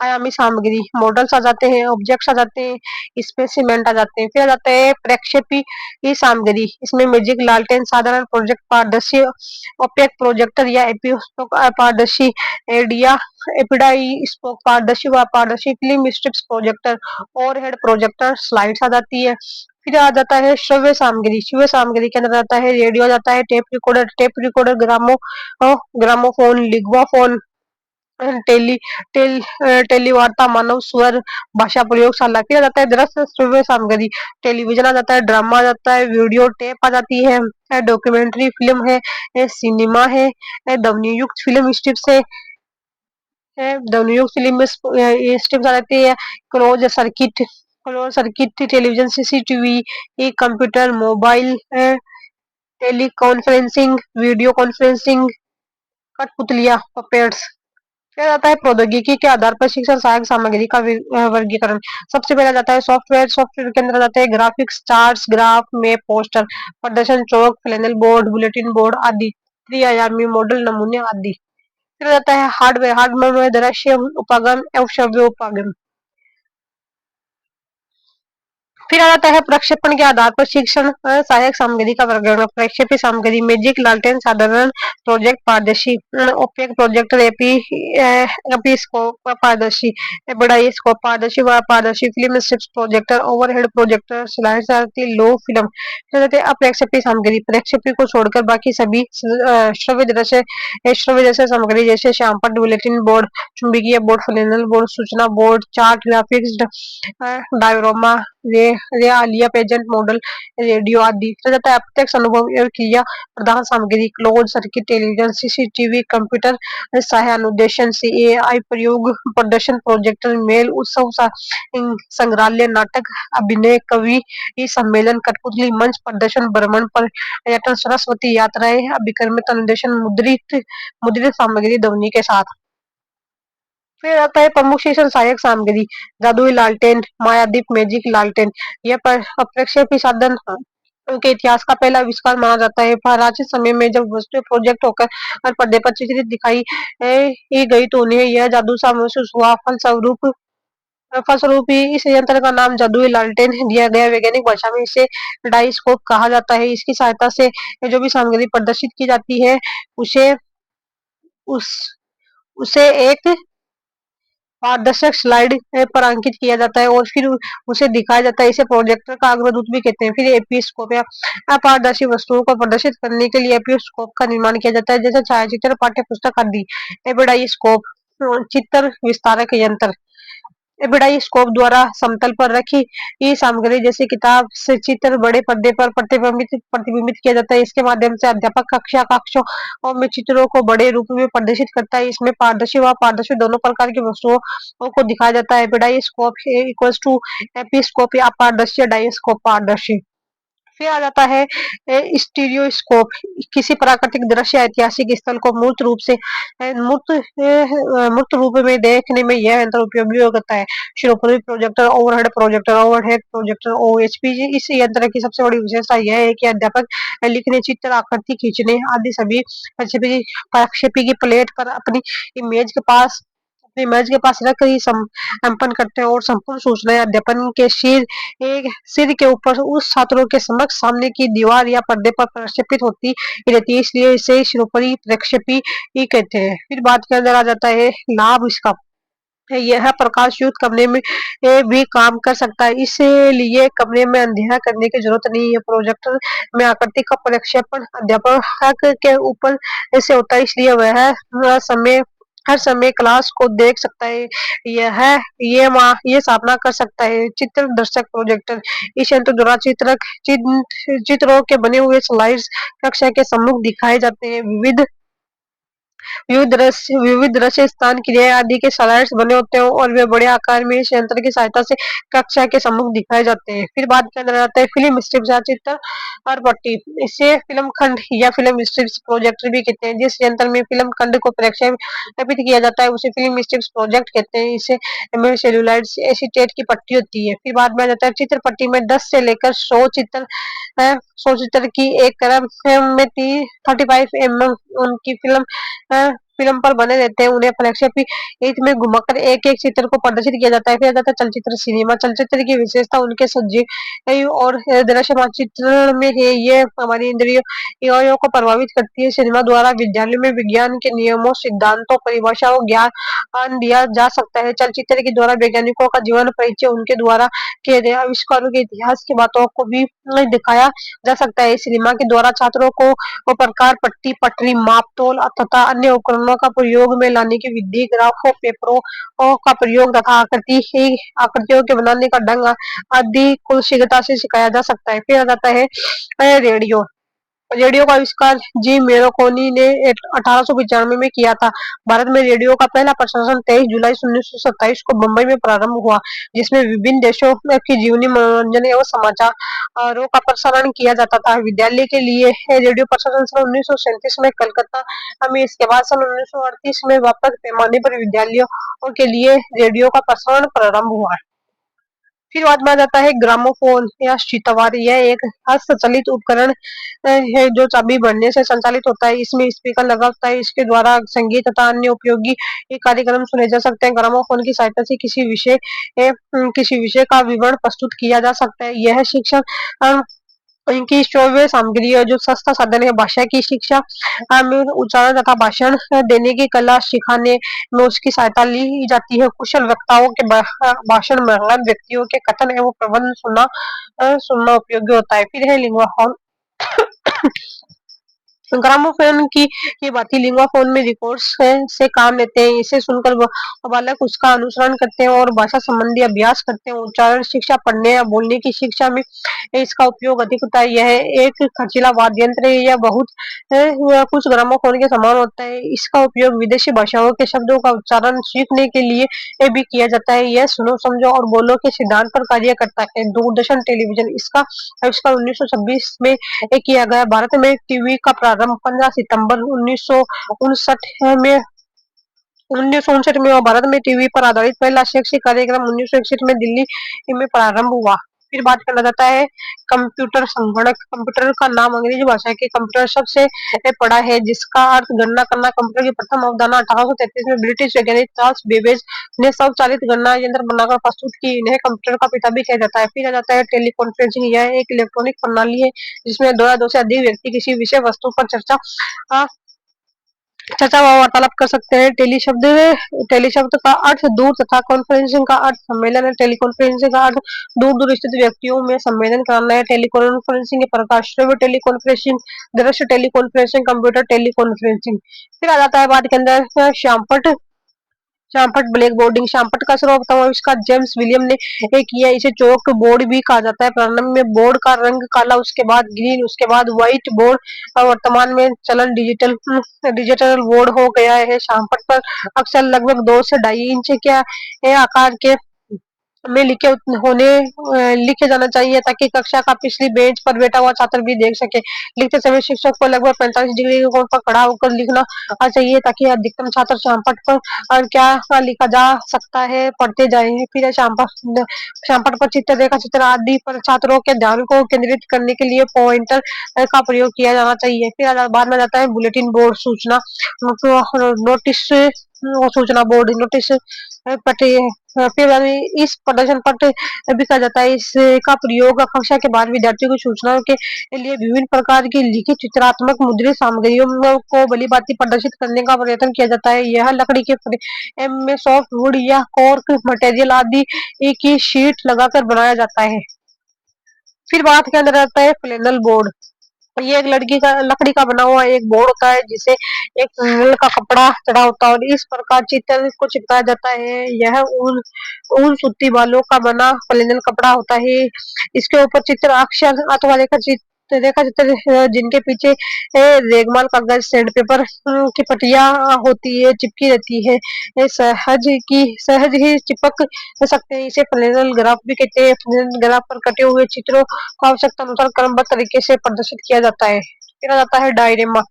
आयामी सामग्री, मॉडल्स आ जाते हैं, ऑब्जेक्ट्स आ जाते हैं, स्पेसिमेंट आ जाते हैं। फिर आ जाता है प्रक्षेपी की सामग्री, इसमें मैजिक, लालटेन, साधारण प्रोजेक्ट, पारदर्शी ओपेक प्रोजेक्टर या पारदर्शी एडिया एपिडाई स्पोक, पारदर्शी व पारदर्शी film strips projector, overhead projector, slides आ जाती है। फिर आ जाता है श्रव्य सामग्री। श्रव्य सामग्री के अंदर आता है रेडियो आ जाता है, टेप रिकॉर्डर, ग्रामोफोन, लिग्वाफोन, टेली टेल टेलीवार्ता, मानव स्वर, भाषा प्रयोगशाला। फिर आ जाता है दृश्य श्रव्य सामग्री, टेलीविजन आ जाता है, ड्रामा आ जाता है, वीडियो टेप आ जाती है, डॉक्यूमेंट्री फिल्म है, सिनेमा है, ध्वनि युक्त फिल्म स्ट्रिप्स ध्वनि युक्त फिल्म में स्ट्रिप्स आ जाती है, close circuit close circuit television, CCTV, computer, mobile, teleconferencing, video conferencing, कठपुतलियां, पपेट्स। फिर आता है प्रौद्योगिकी के आधार पर शिक्षण सहायक सामग्री का वर्गीकरण। सबसे पहले जाता है सॉफ्टवेयर। सॉफ्टवेयर के अंदर जाते हैं ग्राफिक्स, चार्ट्स, ग्राफ में पोस्टर, प्रदर्शन चौक, फ्लैनल बोर्ड, बुलेटिन बोर्ड आदि, त्रिआयामी मॉडल, नमूने आदि। फिर आता है हार्डवेयर। हार्डवेयर में दृश्य उपागम एवं श्रव्य उपागम। फिर आ जाता है प्रक्षेपण के आधार पर शिक्षण सहायक सामग्री का वर्गीकरण। प्रक्षेपित सामग्री मैजिक, लालटेन, साधारण प्रोजेक्ट, पारदर्शी ओपेक प्रोजेक्टर, एपीस्कोप, पारदर्शी बड़ा स्कोप, पारदर्शी व पारदर्शी film strips projector, overhead projector, slides आती, लो फिल्म। फिर कहते हैं अप्रक्षेपित सामग्री। प्रक्षेपित को छोड़कर बाकी सभी श्रव्य जैसे सामग्री जैसे श्यामपट्ट, बुलेटिन बोर्ड, चुंबकीय बोर्ड, फ्लैनल बोर्ड, सूचना बोर्ड, चार्ट, ग्राफिक्स, डायोरामा, रे रे आलिया पेजेंट मॉडल, रेडियो आदि। फिर जाता है अप्रत्यक्ष अनुभव एवं क्रिया प्रधान सामग्री, close circuit, television, CCTV, computer, सहायक अनुदेशन, सीएआई प्रयोग, प्रदर्शन, प्रोजेक्टर, मेल, उत्सव, संग्रहालय, नाटक, अभिनय, कवि सम्मेलन, कठपुतली, मंच प्रदर्शन, भ्रमण, पर्यटन, सरस्वती यात्राएं, अभिकर्मित अनुदेशन, मुद्रित मुद्रित सामग्री ध्वनि के साथ। फिर आता है प्रमुख शिक्षण सहायक सामग्री, जादुई लालटेन, मायादीप, मैजिक लालटेन। यह प्रक्षेपी साधन के इतिहास का पहला आविष्कार माना जाता है। प्राचीन समय में जब वस्तु प्रोजेक्ट होकर और पर्दे पर चित्रित दिखाई ही गई तो उन्हें यह जादू सा महसूस हुआ। फलस्वरूप ही इस यंत्र का नाम जादुई लालटेन दिया गया। वैज्ञानिक भाषा में इसे डाइस्कोप कहा जाता है। इसकी सहायता से जो भी सामग्री प्रदर्शित की जाती है उसे उस उसे एक पारदर्शक स्लाइड पर अंकित किया जाता है और फिर उसे दिखाया जाता है। इसे प्रोजेक्टर का अग्रदूत भी कहते हैं। फिर एपिस्कोप या अपारदर्शी वस्तुओं को प्रदर्शित करने के लिए एपिस्कोप का निर्माण किया जाता है, जैसे छायाचित्र, पाठ्य पुस्तक आदि। एबेडाइस्कोप चित्र विस्तारक यंत्र। एबेडाइस्कोप द्वारा समतल पर रखी ये सामग्री जैसे किताब से चित्र बड़े पर्दे पर प्रतिबिंबित किया जाता है। इसके माध्यम से अध्यापक कक्षों और में चित्रों को बड़े रूप में प्रदर्शित करता है। इसमें पारदर्शी व अपारदर्शी दोनों प्रकार की वस्तुओं को दिखाया जाता है। एबेडाइस्कोप इक्वल्स टू एपिस्कोप या अपारदर्शी, डाइस्कोप पारदर्शी। फिर आ जाता है स्टीरियोस्कोप। किसी प्राकृतिक दृश्य या ऐतिहासिक स्थल को मूर्त रूप में देखने में यह यंत्र उपयोगी होता है। शिरोपरि प्रोजेक्टर, ओवरहेड प्रोजेक्टर, ओएचपी। इस यंत्र की सबसे बड़ी विशेषता यह है कि अध्यापक लिखने, चित्र, आकृति खींचने आदि सभी प्रक्षेपी की प्लेट पर अपनी इमेज के पास रख ही संपन्न करते हैं और संपूर्ण सूचनाएं अध्यापन के सिर के ऊपर उस छात्रों के समक्ष सामने की दीवार या पर्दे पर प्रक्षेपित होती रहती है, इसलिए इसे शिरोपरि प्रक्षेपी ही कहते हैं। फिर बात के अंदर आ जाता है लाभ इसका। यह प्रकाश युक्त कमरे में भी काम कर सकता है, इसलिए कमरे में अंधेरा करने की जरूरत नहीं है। प्रोजेक्टर में आकृति का प्रक्षेपण अध्यापक के ऊपर से होता है, इसलिए वह हर समय क्लास को देख सकता है। यह ये स्थापना कर सकता है। चित्र दर्शक प्रोजेक्टर इस यंत्र द्वारा चित्रों के बने हुए स्लाइड्स कक्षा के सम्मुख दिखाए जाते हैं। विविध दृश्य स्थान क्रिया आदि के स्लाइड्स बने होते हैं और वे बड़े आकार में इस यंत्र की सहायता से कक्षा के सम्मुख दिखाए जाते हैं। फिर बात के अंदर आता है फिल्म स्ट्रिप या चित्र और पट्टी। इसे फिल्म खंड या फिल्म स्ट्रिप्स प्रोजेक्टर भी कहते हैं। जिस यंत्र में फिल्म खंड को प्रक्षेपित किया जाता है उसे फिल्म स्ट्रिप्स प्रोजेक्ट कहते हैं। इसे सेलुलाइड एसीटेट की पट्टी होती है। फिर बाद में आ जाता है चित्र पट्टी में 10 से लेकर 100 चित्र है। 100 चित्र की एक क्रम में 35 mm उनकी फिल्म पर बने रहते हैं। उन्हें प्रक्षेपित में घुमाकर एक-एक चित्र को प्रदर्शित किया जाता है। फिर आ जाता है चलचित्र सिनेमा। चलचित्र की विशेषता उनके सजीव और दृश्यमान चित्रण में है। ये हमारी इंद्रियों को प्रभावित करती है। सिनेमा द्वारा विद्यालयों में विज्ञान के नियमों, सिद्धांतों, परिभाषाओं ज्ञान दिया जा सकता है। चलचित्र के द्वारा वैज्ञानिकों का जीवन परिचय, उनके द्वारा किए गए आविष्कारों के इतिहास की बातों को भी दिखाया जा सकता है। सिनेमा के द्वारा छात्रों को प्रकार, पट्टी, पटरी, माप-तौल तथा अन्य उपकरणों का प्रयोग में लाने की विधि, ग्राफों, पेपरों का प्रयोग तथा आकृतियों के बनाने का ढंग आदि को शीघ्रता से सिखाया जा सकता है। फिर आ जाता है रेडियो। रेडियो का आविष्कार जी मेरोकोनी ने 1895 में किया था। भारत में रेडियो का पहला प्रसारण 23 जुलाई 1927 को बंबई में प्रारंभ हुआ, जिसमें विभिन्न देशों की जीवनी, मनोरंजन एवं समाचारों का प्रसारण किया जाता था। विद्यालय के लिए रेडियो प्रसारण सन 1937 में कलकत्ता में, इसके बाद सन 1938 में व्यापक पैमाने पर विद्यालयों के लिए रेडियो का प्रसारण प्रारंभ हुआ। फिर बाद में आ जाता है ग्रामोफोन या सितार। यह एक हस्तचलित उपकरण है जो चाबी भरने से संचालित होता है। इसमें स्पीकर लगा होता है। इसके द्वारा संगीत तथा अन्य उपयोगी कार्यक्रम सुने जा सकते हैं। ग्रामोफोन की सहायता से किसी विषय का विवरण प्रस्तुत किया जा सकता है। यह शिक्षण इनकी श्रव्य सामग्री है जो सस्ता साधन है। भाषा की शिक्षा में उच्चारण तथा भाषण देने की कला सिखाने में उसकी सहायता ली जाती है। कुशल वक्ताओं के भाषण, महान व्यक्तियों के कथन एवं प्रबंध सुनना उपयोगी होता है। फिर है लिंगुआ फोन। ग्रामोफोन की ये बात ही लिंगुआफोन में रिकॉर्ड्स से काम लेते हैं। इसे सुनकर बालक उसका अनुसरण करते हैं और भाषा संबंधी अभ्यास करते हैं। उच्चारण शिक्षा, पढ़ने या बोलने की शिक्षा में इसका उपयोग अधिक होता है। यह एक खर्चीला वाद्य यंत्र है। यह कुछ ग्रामोफोन के समान होता है। इसका उपयोग विदेशी भाषाओं के शब्दों का उच्चारण सीखने के लिए भी किया जाता है। यह सुनो, समझो और बोलो के सिद्धांत पर कार्य करता है। दूरदर्शन टेलीविजन। इसका आविष्कार 1926 में किया गया। भारत में टीवी का प्रारंभ 15 सितंबर 1959 में हुआ। भारत में टीवी पर आधारित पहला शैक्षिक कार्यक्रम 1961 में दिल्ली में प्रारंभ हुआ। फिर बात करना जाता है कंप्यूटर संगणक। कंप्यूटर का नाम अंग्रेजी भाषा के कंप्यूटर शब्द से पड़ा है, जिसका अर्थ गणना करना। कंप्यूटर की प्रथम अवधारणा 1833 में ब्रिटिश वैज्ञानिक चार्ल्स बेबेज ने स्वचालित गणना यंत्र बनाकर प्रस्तुत की। इन्हें कंप्यूटर का पिता भी कहा जाता है। फिर आ जाता है टेलीकॉन्फ्रेंसिंग। यह एक इलेक्ट्रॉनिक प्रणाली है जिसमें दो या दो से अधिक व्यक्ति किसी विषय वस्तु पर चर्चा चर्चा व वार्तालाप कर सकते हैं। टेली शब्द का अर्थ दूर तथा कॉन्फ्रेंसिंग का अर्थ सम्मेलन है। टेलीकॉन्फ्रेंसिंग का अर्थ दूर-दूर स्थित व्यक्तियों में सम्मेलन कराना है। टेलीकॉन्फ्रेंसिंग के प्रकार श्रव्य टेलीकॉन्फ्रेंसिंग, दृश्य टेलीकॉन्फ्रेंसिंग, कंप्यूटर टेलीकॉन्फ्रेंसिंग। फिर आ जाता है बात के अंदर श्यामपट्ट श्यामपट्ट ब्लैक बोर्डिंग। श्यामपट्ट का सर्वप्रथम आविष्कार जेम्स विलियम ने किया। इसे चौक बोर्ड भी कहा जाता है। प्रारंभ में बोर्ड का रंग काला, उसके बाद ग्रीन, उसके बाद व्हाइट बोर्ड और वर्तमान में चलन डिजिटल बोर्ड हो गया है। श्यामपट्ट पर अक्षर लगभग 2 से 2.5 इंच के आकार के में लिखे जाना चाहिए ताकि कक्षा का पिछली बेंच पर बैठा हुआ छात्र भी देख सके। लिखते समय शिक्षक को लगभग 45 डिग्री के कोण पर खड़ा होकर लिखना चाहिए ताकि अधिकतम छात्र श्यामपट्ट पर और क्या लिखा जा सकता है पढ़ते जाएं। फिर श्यामपट्ट पर चित्र, रेखा चित्र आदि पर छात्रों के ध्यान को केंद्रित करने के लिए पॉइंटर का प्रयोग किया जाना चाहिए। फिर बाद में जाता है बुलेटिन बोर्ड, नोटिस सूचना बोर्ड, नोटिस पट्टे। फिर इस प्रदर्शन पट्ट भी कहा जाता है। इसका प्रयोग कक्षा के बाद विद्यार्थियों की सूचनाओं के लिए विभिन्न प्रकार की लिखित चित्रात्मक मुद्रित सामग्रियों को भली-भांति प्रदर्शित करने का प्रयत्न किया जाता है। यह लकड़ी के फ्रेम में सॉफ्टवुड या कॉर्क मटेरियल आदि की शीट लगाकर बनाया जाता है। फिर बात के अंदर आता है फ्लैनल बोर्ड। ये एक लकड़ी का बना हुआ एक बोर्ड होता है जिसे एक ऊन का कपड़ा चढ़ा होता है और इस प्रकार चित्र को चिपकाया जाता है। यह ऊन ऊन सूती बालों का बना फ्लैनल कपड़ा होता है। इसके ऊपर चित्र, अक्षर अथवा रेखा चित्र जिनके पीछे रेगमाल कागज, सैंड पेपर की पट्टियां होती है, चिपकी रहती है। ये सहज ही चिपक सकते हैं। इसे फ्लैनल ग्राफ भी कहते हैं। फ्लैनल ग्राफ पर कटे हुए चित्रों को आवश्यकता अनुसार क्रमबद्ध तरीके से प्रदर्शित किया जाता है। फिर आ जाता है डायरोमा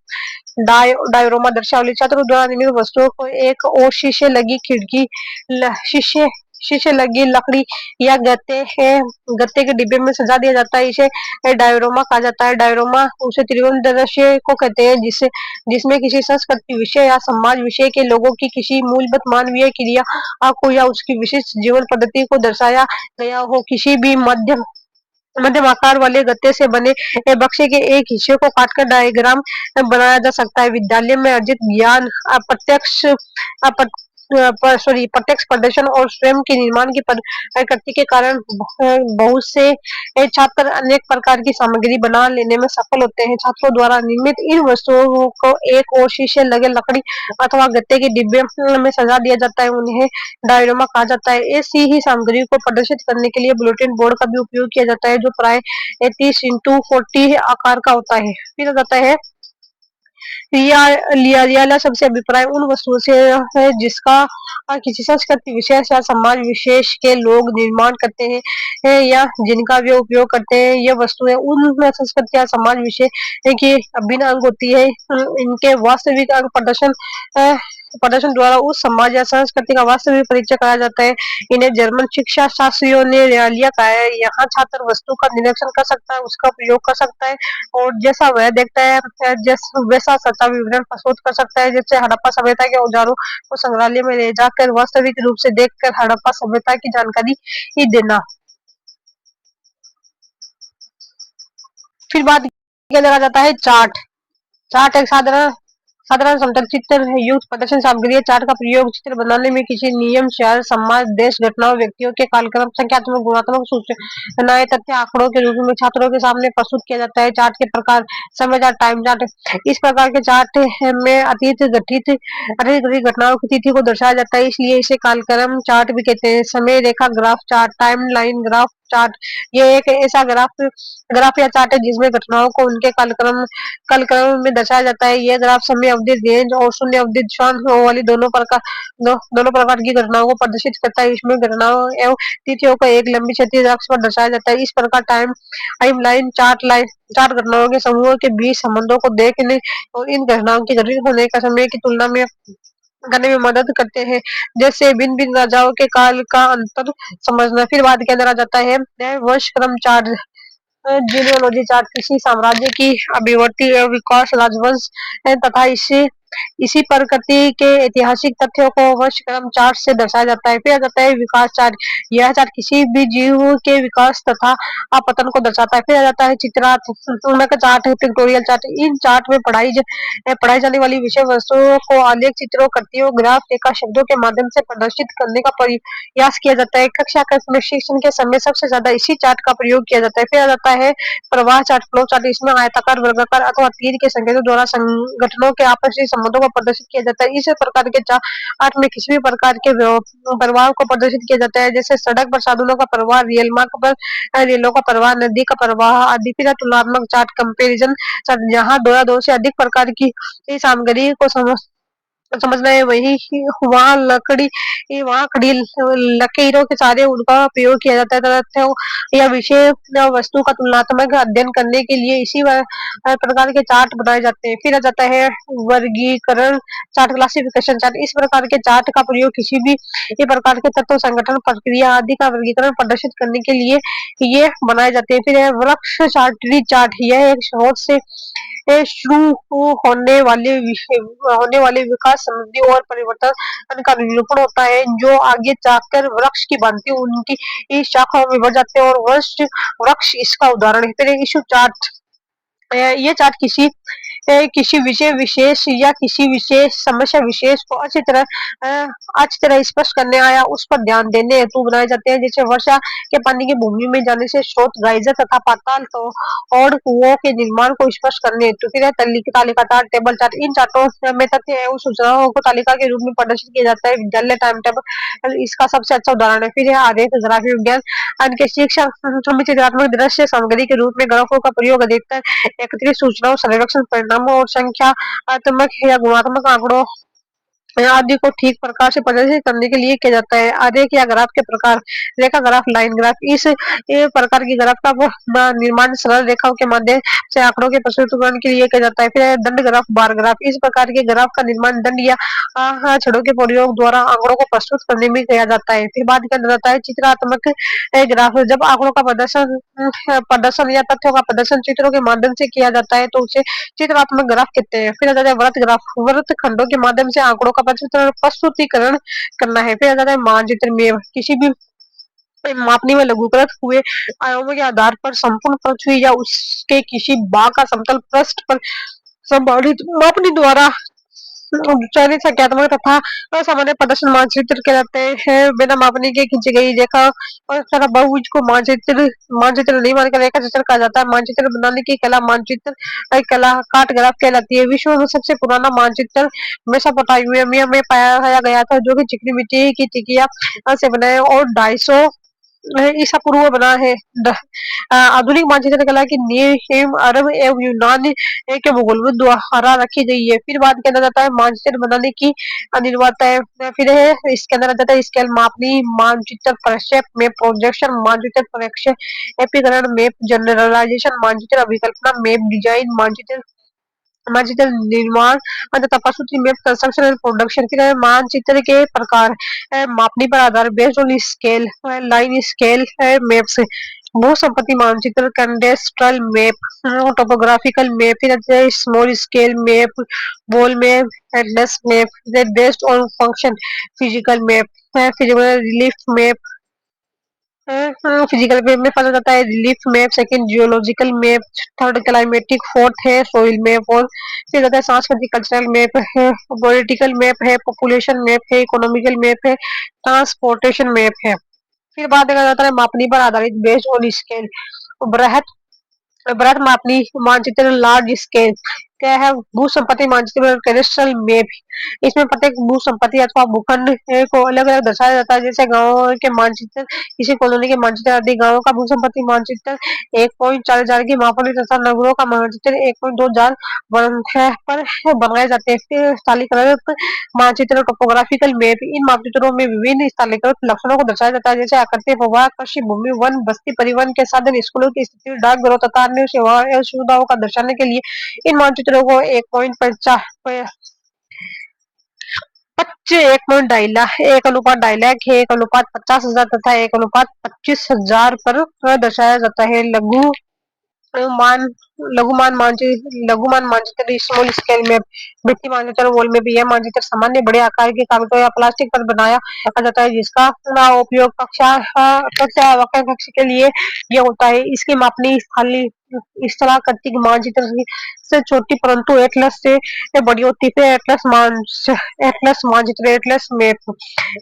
दर्शावली। छात्रों द्वारा निर्मित वस्तुओं को एक और शीशे लगी खिड़की, शीशे शीशे लगी लकड़ी या गत्ते के डिब्बे में सजा दिया जाता है। इसे डायरोमा कहा जाता है। डायरोमा उसे त्रिकोण दृश्य को कहते हैं जिसमें किसी संस्कृति विषय या समाज विषय के लोगों की किसी मूलभूत मानवीय क्रिया को या उसकी विशिष्ट जीवन पद्धति को दर्शाया गया हो। किसी भी मध्यम आकार वाले गत्ते से बने बक्से के एक हिस्से को काटकर डायग्राम बनाया जा सकता है। विद्यालय में अर्जित ज्ञान प्रत्यक्ष प्रदर्शन और स्वयं के निर्माण की प्रकृति के कारण बहुत से छात्र अनेक प्रकार की सामग्री बना लेने में सफल होते हैं। छात्रों द्वारा निर्मित इन वस्तुओं को एक और शीशे लगे लकड़ी अथवा गत्ते के डिब्बे में सजा दिया जाता है। उन्हें डायरोमा कहा जाता है। ऐसी ही सामग्री को प्रदर्शित करने के लिए बुलेटिन बोर्ड का भी उपयोग किया जाता है जो प्राय 30x40 आकार का होता है। फिर जाता है रियाला सबसे अभिप्राय उन वस्तुओं से है जिसका किसी संस्कृति विशेष या समाज विशेष के लोग निर्माण करते हैं या जिनका वे उपयोग करते हैं। ये वस्तुएं उन संस्कृति या समाज विषय की अभिन्न अंग होती है। इनके वास्तविक अंग प्रदर्शन द्वारा उस समाज या संस्कृति का वास्तविक परिचय कराया जाता है। इन्हें जर्मन शिक्षा शास्त्रियों ने रियालिया कहा है। यहाँ छात्र वस्तु का निरीक्षण कर सकता है, उसका प्रयोग कर सकता है और जैसा वह देखता है वैसा सच्चा विवरण प्रस्तुत कर सकता है। जैसे हड़प्पा सभ्यता के औजारों को संग्रहालय में ले जाकर वास्तविक रूप से देखकर हड़प्पा सभ्यता की जानकारी ही देना। फिर बात किया जाता है चार्ट। चार्ट एक साधारण समतल चित्र युक्त प्रदर्शन सामग्री है। चार्ट का प्रयोग चित्र बनाने में किसी नियम, शहर, समाज, देश, घटनाओं, व्यक्तियों के कालक्रम, संख्यात्मक, गुणात्मक सूचनाएं, तथ्य, आंकड़ों के रूप में छात्रों के सामने प्रस्तुत किया जाता है। चार्ट के प्रकार समय चार्ट, टाइम चार्ट। इस प्रकार के चार्ट में अतीत घटित घटनाओं की तिथि को दर्शाया जाता है, इसलिए इसे कालक्रम चार्ट भी कहते हैं। समय रेखा graph chart, time line graph chart. ये एक ऐसा ग्राफ या चार्ट है जिसमें घटनाओं को उनके कालक्रम में दर्शाया जाता है। यह ग्राफ समय अवधि रेंज और शून्य अवधि क्षण वाली दोनों प्रकार की घटनाओं को प्रदर्शित करता है। इसमें घटनाओं एवं तिथियों को एक लंबी क्षैतिज अक्ष पर दर्शाया जाता है। इस प्रकार टाइम लाइन चार्ट घटनाओं के समूहों के बीच संबंधों को देखने और इन घटनाओं की घटित होने का समय की तुलना में करने में मदद करते हैं, जैसे भिन्न राजाओं के काल का अंतर समझना। फिर बाद के अंदर आ जाता है वर्ष क्रम चार्ट। जीनियोलॉजी चार्ट किसी साम्राज्य की अभिवृद्धि एवं विकास, राजवंश तथा इससे इसी प्रकृति के ऐतिहासिक तथ्यों को वर्षक्रम चार्ट से दर्शाया जाता है। फिर आ जाता है विकास चार्ट। यह चार्ट किसी भी जीव के विकास तथा अपतन को दर्शाता है। फिर आ जाता है चित्रार्थ का चार्ट है, पिक्टोरियल चार्ट। इन चार्ट में पढ़ाई जाने वाली विषय वस्तुओं को आलेख, चित्रों, कृतियों, ग्राफ, रेखा, शब्दों के माध्यम से प्रदर्शित करने का प्रयास किया जाता है। कक्षा का प्रशिक्षण के समय सबसे ज्यादा इसी चार्ट का प्रयोग किया जाता है। फिर आ जाता है प्रवाह चार्ट, फ्लो चार्ट। इसमें आयताकार, वर्गाकार अथवा तीर के संकेतों द्वारा संगठनों के आपसी संबंधों को प्रदर्शित किया जाता है। इस प्रकार के चार्ट में किसी भी प्रकार के प्रवाह को प्रदर्शित किया जाता है, जैसे सड़क पर साधनों का प्रवाह, रेल मार्ग पर रेलों का प्रवाह, नदी का प्रवाह आदि। फिर तुलनात्मक चार्ट, कंपेरिजन चार्ट, जहाँ दो से अधिक प्रकार की सामग्री को समझना है, वहाँ खड़ी लकीरों के सहारे उनका प्रयोग किया जाता है तथा या विषय या वस्तु का तुलनात्मक अध्ययन करने के लिए इसी प्रकार के चार्ट बनाए जाते हैं। फिर आ जाता है वर्गीकरण चार्ट, क्लासिफिकेशन चार्ट। इस प्रकार के चार्ट का प्रयोग किसी भी ये प्रकार के तत्व, संगठन, प्रक्रिया आदि का वर्गीकरण प्रदर्शित करने के लिए ये बनाए जाते हैं। फिर है वृक्ष चार्ट, ट्री चार्ट। यह एक स्रोत से शुरू होने वाले विकास, समृद्धि और परिवर्तन का निरूपण होता है, जो आगे जाकर वृक्ष की भांति उनकी इस शाखाओं में बढ़ जाते हैं और वृक्ष इसका उदाहरण है। फिर इशू चार्ट, ये चार्ट किसी विषय विशेष या किसी विशेष समस्या विशेष को अच्छी तरह स्पष्ट करने या उस पर ध्यान देने हेतु बनाए जाते हैं, जैसे वर्षा के पानी की भूमि में जाने से स्रोत, गाइजर तथा पाताल तो और कुओं के निर्माण को स्पष्ट करने हेतु। फिर है तालिका चार्ट, टेबल चार्ट। इन चार्टों में तथ्य एवं सूचनाओं को तालिका के रूप में प्रदर्शित किया जाता है। विद्यालय टाइम टेबल इसका सबसे अच्छा उदाहरण है। फिर है आरेख, ग्राफिक विज्ञान के शिक्षा चित्रात्मक दृश्य सामग्री के रूप में ग्राफों का प्रयोग अधिकतर एकत्रित सूचनाओं, सर्वेक्षण परिणामों और संख्यात्मक या गुणात्मक आंकड़ों आदि को ठीक प्रकार से प्रदर्शित करने के लिए किया जाता है। आरेख या ग्राफ के प्रकार, रेखा ग्राफ, लाइन ग्राफ। ये प्रकार की ग्राफ का निर्माण सरल रेखाओं के माध्यम से आंकड़ों के प्रस्तुतिकरण के लिए किया जाता है। फिर है दंड ग्राफ, बार ग्राफ। इस प्रकार के ग्राफ का निर्माण दंड या छड़ों के प्रयोग द्वारा आंकड़ों को प्रस्तुत करने में किया जाता है। फिर बात किया जाता है चित्रात्मक ग्राफ। जब आंकड़ों का प्रदर्शन या तथ्यों का प्रदर्शन चित्रों के माध्यम से किया जाता है तो उसे चित्रात्मक ग्राफ कहते हैं। फिर आ जाता है वृत्त ग्राफ। वृत्त खंडों के माध्यम से आंकड़ों का प्रस्तुतिकरण करना है। फिर आ जाता है मानचित्र में किसी भी मापनी में लघुकृत हुए आयामों के आधार पर संपूर्ण पृथ्वी या उसके किसी भाग का समतल पृष्ठ पर संभावित मापनी द्वारा चयनित संख्यात्मक तथा असामान्य प्रदर्शन मानचित्र कहलाते हैं। बिना मापनी के खींची गई रेखा और तरह बहुभुज को मानचित्र नहीं मानकर रेखा चित्र कहा जाता है। मानचित्र बनाने की कला मानचित्र कला कार्टोग्राफ कहलाती है। विश्व में सबसे पुराना मानचित्र मेसोपोटामिया में पाया गया था, जो कि चिकनी मिट्टी की टिकिया से बना है और 250 ईसा पूर्व बना है। आधुनिक मानचित्र कला की नींव अरब एवं यूनान के भूगोलविद द्वारा रखी गई है। फिर बात किया जाता है मानचित्र बनाने की अनिवार्यता है। फिर है इसके अंदर आ जाता है स्केल, मापनी, मानचित्र, प्रक्षेप में प्रोजेक्शन, मानचित्र प्रक्षेपीकरण, मैप जनरलाइजेशन, मानचित्र अभिकल्पना, मैप डिजाइन, मानचित्र मानचित्र निर्माण तथा प्रस्तुति में कंस्ट्रक्शन एंड प्रोडक्शन। फिर है मानचित्र के प्रकार, मापनी पर आधार, based on scale, line scale है, मैप्स, भू संपत्ति मानचित्र, कैडेस्ट्रल मैप, टोपोग्राफिकल मैप। फिर small scale map, wall map, atlas map, based on function, physical map, physical relief map. Physical map में फंसा जाता है relief map, second geological map, third climatic, fourth है सोइल मैप और फिर आता है सांस्कृतिक कल्चरल मैप है, पॉलिटिकल मैप है, पॉपुलेशन मैप है, इकोनॉमिकल मैप है, ट्रांसपोर्टेशन मैप है। फिर बात देखा जाता है मापनी पर आधारित बेस्ड ऑन स्केल, बृहत बृहत मापनी मानचित्र, लार्ज स्केल क्या है, भू संपत्ति मानचित्र, कैडेस्ट्रल मैप। इसमें प्रत्येक भू संपत्ति अथवा भूखंड को अलग अलग दर्शाया जाता है, जैसे गाँव के मानचित्र, किसी कॉलोनी के मानचित्र आदि। गाँव का भू संपत्ति मानचित्र 1.4000 की मापनी तथा नगरों का मानचित्र 1.2000 पर बनाए जाते हैं। फिर स्थानीयकृत मानचित्र, टोपोग्राफिकल मैप। इन मानचित्रों में विभिन्न स्थानीयकृत लक्षणों को दर्शाया जाता है, जैसे आकृति, प्रवाह, कृषि भूमि, वन, बस्ती, परिवहन के साधन, स्कूलों की स्थिति, डाकघरों तथा अन्य सेवाओं या सुविधाओं का दर्शाने के लिए इन मानचित्रों को 1.2 लाख, 1:50,000 तथा 1:25,000 पर दर्शाया जाता है। लघु मान लघुमान मानचित्र, स्मॉल स्केल मैप, भित्ति मानचित्र, वॉल मैप। यह मानचित्र सामान्य बड़े आकार के कागजों या प्लास्टिक पर बनाया जाता है, जिसका उपयोग कक्षा वक्र कक्ष के लिए ये होता है। इसकी मापनी स्थलाकृतिक मानचित्र से छोटी, परंतु एटलस से बड़ी होती है। एटलस मानचित्र, एटलस मैप,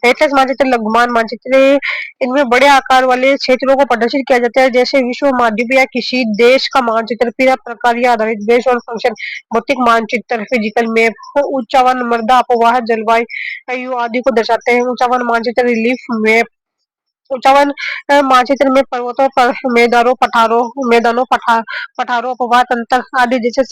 एटलस मानचित्र, लघुमान मानचित्र, इनमें बड़े आकार वाले क्षेत्रों को प्रदर्शित किया जाता है, जैसे विश्व महाद्वीप या किसी देश का मानचित्र। फिर प्रक्रिया आधारित देश और फंक्शन भौतिक मानचित्र, फिजिकल मैप, ऊंचावन, मृदा अपवाह, जलवायु आदि को दर्शाते हैं। ऊंचावन मानचित्र, रिलीफ मैप, ऊंचावन मानचित्र में पर्वतों पर पठारों, अपवाह तंत्र आदि जैसे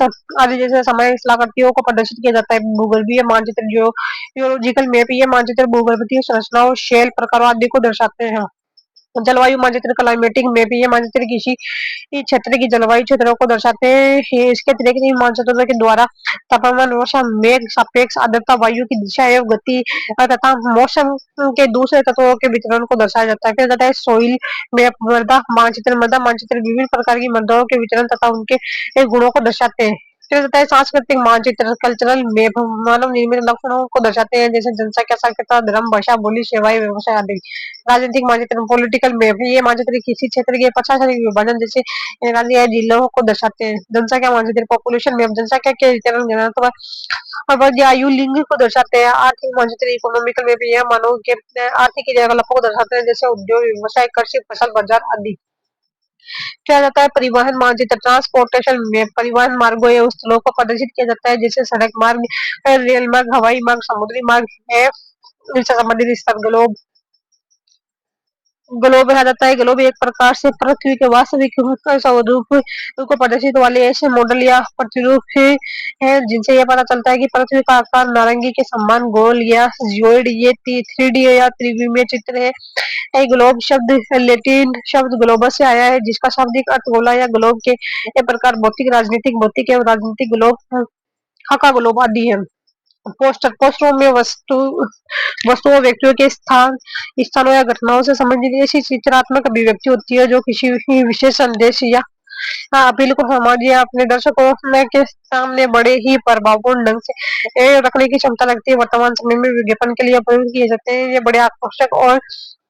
समय कलाकृतियों को प्रदर्शित किया जाता है। भूगर्भीय मानचित्र, जियोलॉजिकल मैप, ये मानचित्र भूगर्भीय संरचनाओं, शेल प्रकारों आदि को दर्शाते हैं। जलवायु मानचित्र, क्लाइमेटिक मैप, ये मानचित्र किसी क्षेत्र की जलवायु क्षेत्रों को दर्शाते हैं। इसके अतिरिक्त इन मानचित्रों के द्वारा तापमान, वर्षा, मेघ, सापेक्ष आर्द्रता, वायु की दिशा एवं गति तथा मौसम के दूसरे तत्वों के वितरण को दर्शाया जाता है। फिर जाता है सोइल मैप, मृदा मानचित्र विभिन्न प्रकार की मृदाओं के वितरण तथा उनके गुणों को दर्शाते हैं। फिर होता है सांस्कृतिक मानचित्र, कल्चरल मैप, मानव निर्मित लक्षणों को दर्शाते हैं, जैसे जनसंख्या, साक्षरता, धर्म, भाषा, बोली, सेवाएं, व्यवसाय आदि। राजनीतिक मानचित्र, पॉलिटिकल मैप, ये मानचित्र किसी क्षेत्र के प्रशासनिक विभाजन जैसे राज्य या जिलों को दर्शाते हैं। जनसंख्या मानचित्र, पॉपुलेशन मैप, जनसंख्या के वितरण, घनत्व, वर्ग, आयु, लिंग को दर्शाते हैं। आर्थिक मानचित्र, इकोनॉमिकल मैप, यह मानव के आर्थिक क्रियाकलापों को दर्शाते हैं, जैसे उद्योग, व्यवसाय, कृषि, फसल, बाजार आदि। क्या जाता है परिवहन मानचित्र, ट्रांसपोर्टेशन में परिवहन मार्गों या स्थलों को प्रदर्शित किया जाता है, जैसे सड़क मार्ग, रेल मार्ग, हवाई मार्ग, समुद्री मार्ग है। इनसे संबंधित स्थल ग्लोब, ग्लोब कहा जाता है। ग्लोब एक प्रकार से पृथ्वी के वास्तविक स्वरूप को प्रदर्शित वाले ऐसे मॉडल या प्रतिरूप है, जिनसे यह पता चलता है कि पृथ्वी का आकार नारंगी के समान गोल या जियोइड, ये 3D या त्रिविमीय चित्र है। ये ग्लोब शब्द लैटिन शब्द ग्लोबस से आया है, जिसका शाब्दिक अर्थ गोला या ग्लोब के एक प्रकार भौतिक एवं राजनीतिक ग्लोब, खाका ग्लोब आदि है। पोस्टरों में वस्तुओं, व्यक्तियों के स्थानों या घटनाओं से संबंधित ऐसी चित्रात्मक अभिव्यक्ति होती है, जो किसी भी विशेष संदेश या अपील को समाज या अपने दर्शकों के सामने बड़े ही प्रभावपूर्ण ढंग से रखने की क्षमता रखती है। वर्तमान समय में विज्ञापन के लिए प्रयोग किए जाते हैं। ये बड़े आकर्षक और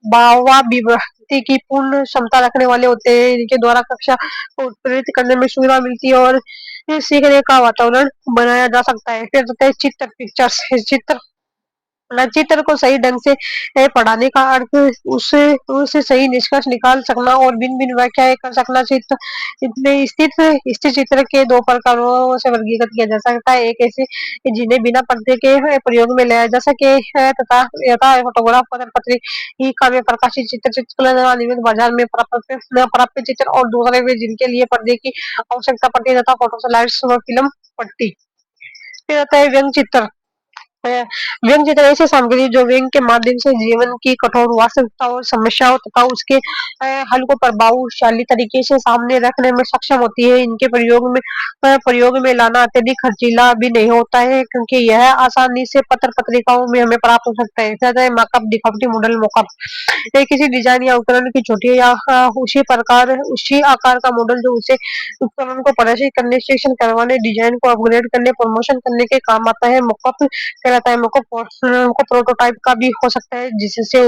भावाभिव्यक्ति की पूर्ण क्षमता रखने वाले होते हैं। इनके द्वारा कक्षा को उत्प्रेरित करने में सुविधा मिलती है और सीखने का वातावरण बनाया जा सकता है। फिर होता है चित्र, पिक्चर्स, चित्र, चित्र को सही ढंग से पढ़ाने का अर्थ उसे उसे सही निष्कर्ष निकाल सकना और भिन्न भिन्न व्याख्याएं कर सकना। चित्र इसमें स्थित चित्र के दो प्रकारों से वर्गीकृत किया जा सकता है। एक ऐसे जिन्हें बिना पर्दे के प्रयोग में लाया जा सके तथा यथा फोटोग्राफ, पत्र पत्रिका में प्रकाशित चित्र, चित्रकला नियमित बाजार में प्राप्य चित्र, और दूसरे में जिनके लिए पर्दे की आवश्यकता पड़ती है तथा फोटो स्लाइड्स व फिल्म पट्टी। फिर आता है व्यंग चित्र। व्यंग चित्र ऐसी सामग्री जो व्यंग के माध्यम से जीवन की कठोर वास्तविकता और समस्याओं तथा उसके हल को प्रभावशाली तरीके से सामने रखने में सक्षम होती है। इनके प्रयोग में लाना अत्यधिक खर्चीला भी नहीं होता है, क्योंकि यह आसानी से पत्र पत्रिकाओं में हमें प्राप्त हो सकता है। जैसे मॉकअप, दिखावटी मॉडल, मॉकअप ये किसी डिजाइन या उपकरण की छोटी या उसी आकार का मॉडल जो उसे उपकरण को प्रदर्शित करने, स्टेशन करवाने, डिजाइन को अपग्रेड करने, प्रमोशन करने के काम आता है। मॉकअप कहलाता है। को प्रोटोटाइप का भी हो सकता है, जिससे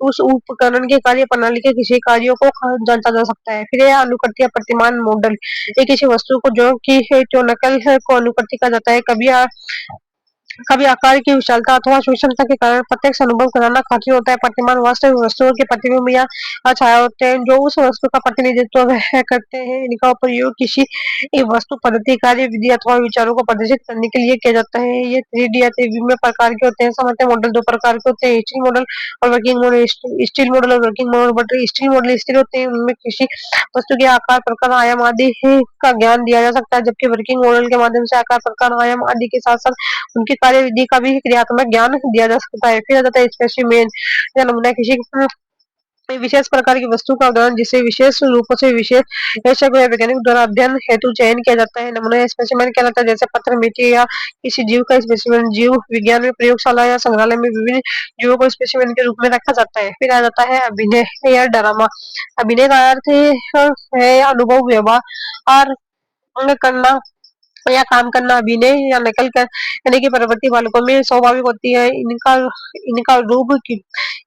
उस उपकरण के कार्य प्रणाली के किसी कार्यों को जांचा जा सकता है। फिर यह अनुकृति या प्रतिमान मॉडल, ये किसी वस्तु को जो नकल को अनुकृति कहा जाता है। कभी आकार की विशालता अथवा सूक्ष्मता के कारण प्रत्यक्ष अनुभव कराना कठिन होता है। प्रतिमान वास्तविक वस्तुओं के प्रतिबिंब या छाया होते हैं, जो उस वस्तु का प्रतिनिधित्व करते हैं। इनका प्रयोग किसी एक वस्तु, पद्धति, कार्य विधि अथवा विचारों को प्रदर्शित करने के लिए किया जाता है। ये 3D या त्रिविमीय प्रकार के होते हैं। सामान्य मॉडल दो प्रकार के होते हैं, स्टील मॉडल और वर्किंग मॉडल। स्टील मॉडल और working model, but still model स्थिर होते हैं, उनमें किसी वस्तु के आकार, प्रकार, आयाम आदि का ज्ञान दिया जा सकता है, जबकि वर्किंग मॉडल के माध्यम से आकार, प्रकार, आयाम आदि के साथ साथ उनकी कार्यविधि का भी क्रियात्मक ज्ञान दिया जा सकता है। फिर आ जाता है स्पेसिमेन या नमूना, किसी विशेष प्रकार की वस्तु का उदाहरण जिसे विशेष रूपों से विशेषज्ञ या वैज्ञानिक द्वारा अध्ययन हेतु चयन किया जाता है। नमूना स्पेसिमेन कहलाता है, जैसे पत्थर, मिट्टी या किसी जीव का स्पेसिमेन जीव विज्ञान में प्रयोगशाला या संग्रहालय में विभिन्न जीवों को स्पेसिमेन के रूप में रखा जाता है। फिर आ जाता है अभिनय या ड्रामा। अभिनय का अर्थ है अनुभव, व्यवहार करना या काम करना अभिनय या नकल कर यानी कि प्रवृत्ति बालकों में स्वाभाविक होती है। इनका इनका रूप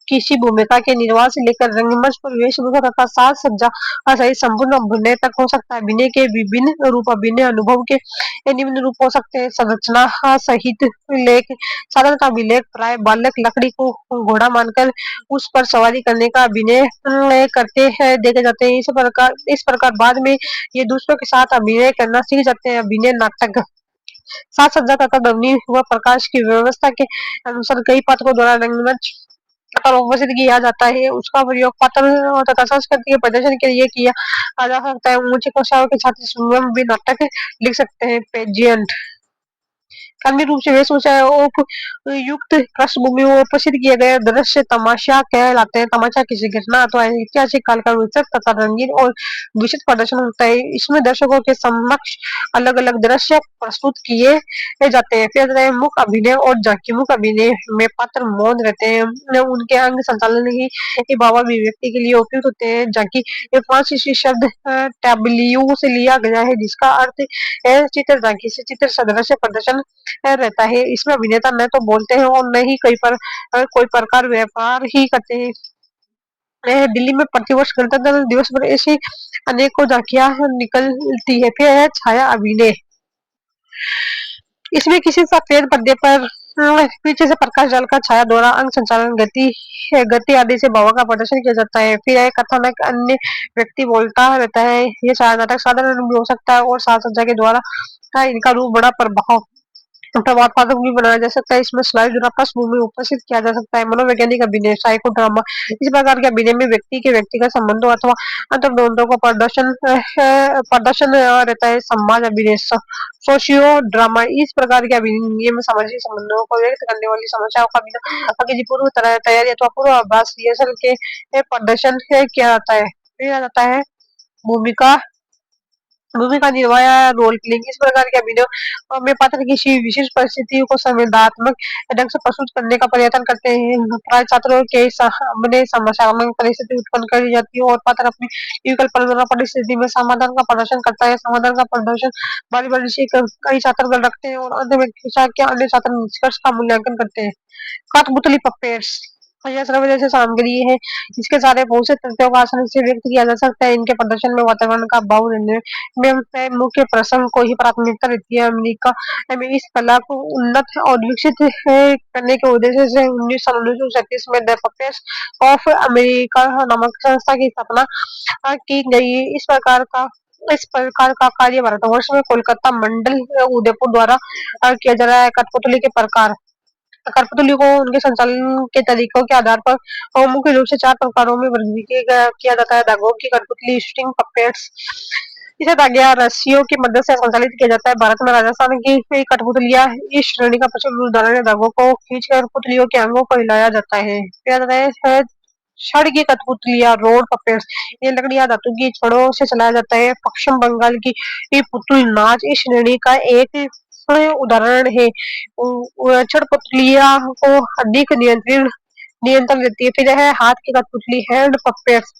किसी भूमिका के निर्वाह से लेकर रंगमंच पर वेशभूषा तथा साज सज्जा सहित संपूर्ण अभिनय तक हो सकता है। अभिनय के विभिन्न रूप अभिनय अनुभव के निम्न रूप हो सकते हैं। संरचना सहित लेख साधन का अभिलेख प्राय बालक लकड़ी को घोड़ा मानकर उस पर सवारी करने का अभिनय करते हैं देखे जाते हैं। इस प्रकार बाद में ये दूसरों के साथ अभिनय करना सीख जाते हैं। अभिनय नाटक साज सज्जा तथा ध्वनि व प्रकाश की व्यवस्था के अनुसार कई पात्रों द्वारा रंगमंच पर उपस्थित किया जाता है। उसका प्रयोग पात्र तथा संस्कृति के प्रदर्शन के लिए किया जा सकता है। ऊंची कक्षाओं के छात्र स्वयं भी नाटक लिख सकते हैं। पेजेंट सामान्य रूप से वेशभूषा युक्त पृष्ठभूमि में उपस्थित किए गए दृश्य तमाशा कहलाते हैं। तमाशा किसी घटना अथवा ऐतिहासिक काल का विस्तृत तथा रंगीन और विशिष्ट प्रदर्शन होता है। इसमें दर्शकों के समक्ष अलग अलग दृश्य प्रस्तुत किए जाते हैं। फिर रहे मुख्य अभिनय और झांकी। मुख्य अभिनय में पात्र मौन रहते हैं, उनके अंग संचालन ही भाव अभिव्यक्ति के लिए उपयुक्त होते हैं। झांकी ये फ्रांसीसी शब्द टैब्लियू से लिया गया है, जिसका अर्थ है चित्र। झांकी से चित्र सदृश प्रदर्शन रहता है। इसमें अभिनेता न तो बोलते हैं और न ही कोई प्रकार व्यापार ही करते हैं। दिल्ली में प्रतिवर्ष गणतंत्र दिवस पर ऐसी अनेकों झांकियां निकलती है। फिर है छाया अभिनय। इसमें किसी सफेद पर्दे पर पीछे से प्रकाश डालकर छाया द्वारा अंग संचालन गति आदि से भावों का प्रदर्शन किया जाता है। फिर है कथानक। अन्य व्यक्ति बोलता रहता है। ये छाया नाटक साधारण भी हो सकता है और साज सज्जा के द्वारा इनका रूप बड़ा प्रभाव प्रभावत्मक भी बनाया जा सकता है। इसमें स्लाइड द्वारा पृष्ठभूमि उपस्थित किया जा सकता है। मनोवैज्ञानिक अभिनय साइको ड्रामा इस प्रकार के अभिनय में व्यक्ति के व्यक्तिगत संबंधों अथवा अंतर्द्वंदों को प्रदर्शन रहता है। समाज अभिनय सोशियो ड्रामा इस प्रकार के अभिनय में सामाजिक संबंधों को व्यक्त करने वाली समस्याओं का किसी पूर्व तैयारी अथवा पूर्वाभास रिहर्सल के प्रदर्शन किया जाता है। भूमिका भूमिका निर्वाह या रोल प्लेइंग इस प्रकार के अभिनय में पात्र किसी विशेष परिस्थितियों को संवेदनात्मक ढंग से प्रस्तुत करने का प्रयत्न करते हैं। प्राय छात्रों के सामने समस्यात्मक परिस्थिति उत्पन्न करी जाती है और पात्र अपनी विकल्प परिस्थिति में समाधान का प्रदर्शन करता है। समाधान का प्रदर्शन बारी बारी से कई छात्र रखते हैं और अंत में के अन्य छात्र निष्कर्ष का मूल्यांकन करते हैं। कठपुतली पपेट्स यह सर्व जैसे सामग्री है जिसके सारे बहुत से तथ्यों को आसानी से व्यक्त किया जा सकता है। इनके प्रदर्शन में वातावरण का भाव रहने में मुख्य प्रसंग को ही प्राथमिकता देती है। अमेरिका में इस कला को उन्नत और विकसित करने के उद्देश्य से 1937 में द पपेट्स ऑफ अमेरिका नामक संस्था की स्थापना की गई। इस प्रकार का कार्य भारतवर्ष में कोलकाता मंडल उदयपुर द्वारा किया जा रहा है। कठपुतली के प्रकार कठपुतली को उनके संचालन के तरीकों के आधार पर मुख्य रूप से 4 प्रकारों में वर्गीकृत किया जाता है। धागों की कठपुतली स्ट्रिंग पपेट्स इसे धागे या रस्सियों की मदद से संचालित किया जाता है। भारत में राजस्थान की कई कठपुतलियां इस श्रेणी का प्रचुर उदाहरण है। धागों को खींचकर पुतलियों के अंगों को हिलाया जाता है। किया जाता है छड़ की कठपुतलियां रोड पपेट्स ये लकड़ी या धातु की छड़ों से चलाया जाता है। पश्चिम बंगाल की ये पुतुल नाच इस श्रेणी का एक उदाहरण है। छड़ पुतलियां को अधिक नियंत्रण देती है। फिर है हाथ की कठपुतली हैंड पपेट्स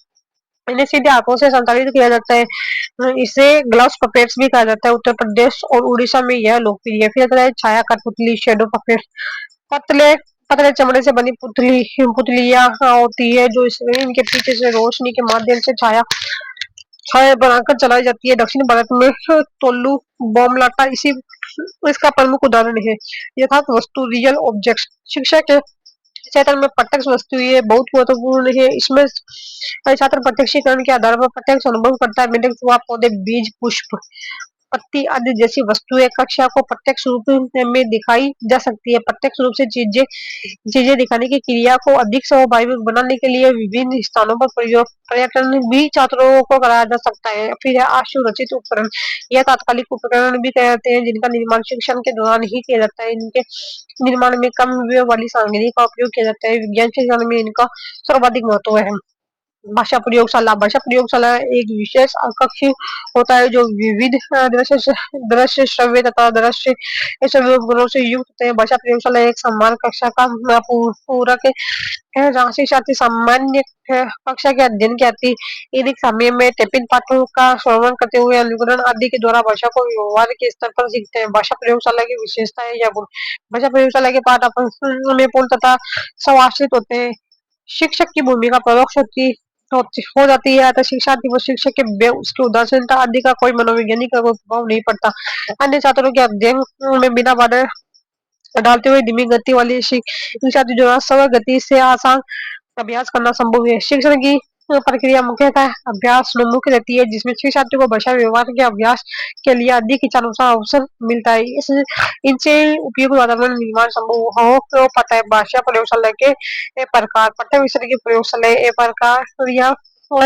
इन्हें सीधे हाथों से संचालित किया जाता है। इसे ग्लव्स पपेट्स भी कहा जाता है। उत्तर प्रदेश और उड़ीसा में यह लोकप्रिय है। फिर आता है छाया कठपुतली शेडो पपेट्स पतले पतले चमड़े से बनी पुतलियां होती है जो इनके पीछे से रोशनी के माध्यम से छाया छाया बनाकर चलाई जाती है। दक्षिण भारत में तोल्लू बॉम्बलाटा इसी इसका प्रमुख उदाहरण है। यथार्थ वस्तु रियल ऑब्जेक्ट्स शिक्षा के क्षेत्र में प्रत्यक्ष वस्तु ये बहुत महत्वपूर्ण है। इसमें छात्र प्रत्यक्षीकरण के आधार पर प्रत्यक्ष अनुभव करता है। मेढक चूहा पौधे बीज पुष्प पत्ती आदि जैसी वस्तुएं कक्षा को प्रत्यक्ष रूप में दिखाई जा सकती है। प्रत्यक्ष रूप से चीजें चीजें दिखाने की क्रिया को अधिक स्वाभाविक बनाने के लिए विभिन्न स्थानों पर पर्यटन भी छात्रों को कराया जा सकता है। फिर है आशुरचित उपकरण यह तात्कालिक उपकरण भी कहते हैं जिनका निर्माण शिक्षण के दौरान ही किया जाता है। इनके निर्माण में कम व्यय वाली सामग्री का उपयोग किया जाता है। विज्ञान शिक्षण में इनका सर्वाधिक महत्व है। भाषा प्रयोगशाला एक विशेष कक्ष होता है जो विविध दृश्य श्रव्य तथा दृश्य श्रव्य उपकरणों से युक्त होते हैं। भाषा प्रयोगशाला एक समान कक्षा का पूरक है जहाँ से छात्र सामान्य कक्षा के अध्ययन के अतिरिक्त समय में टिफिन पाठों का श्रवण करते हुए अनुकरण आदि के द्वारा भाषा को व्यवहार के स्तर पर सीखते हैं। भाषा प्रयोगशाला की विशेषताएं या गुण। भाषा प्रयोगशाला के पाठ अपन में पूर्ण तथा समाश्रित होते हैं। शिक्षक की भूमिका परोक्ष हो जाती है, तो शिक्षार्थी व शिक्षक के उसकी उदासीनता आदि का कोई मनोवैज्ञानिक प्रभाव नहीं पड़ता। अन्य छात्रों के अध्ययन में बिना बाधा डालते हुए धीमी गति वाली शिक्षार्थी जो है स्व गति से आसान अभ्यास करना संभव है। शिक्षण की प्रक्रिया मुख्यतः अभ्यास उन्मुख रहती है जिसमें शिक्षार्थी को भाषा व्यवहार के अभ्यास के लिए अधिक इच्छानुसार अवसर मिलता है। इनसे उपयुक्त वातावरण निर्माण संभव हो पाता है। भाषा प्रयोगशाला के प्रकार। पठ्य विषय की प्रयोगशाला ए प्रकार या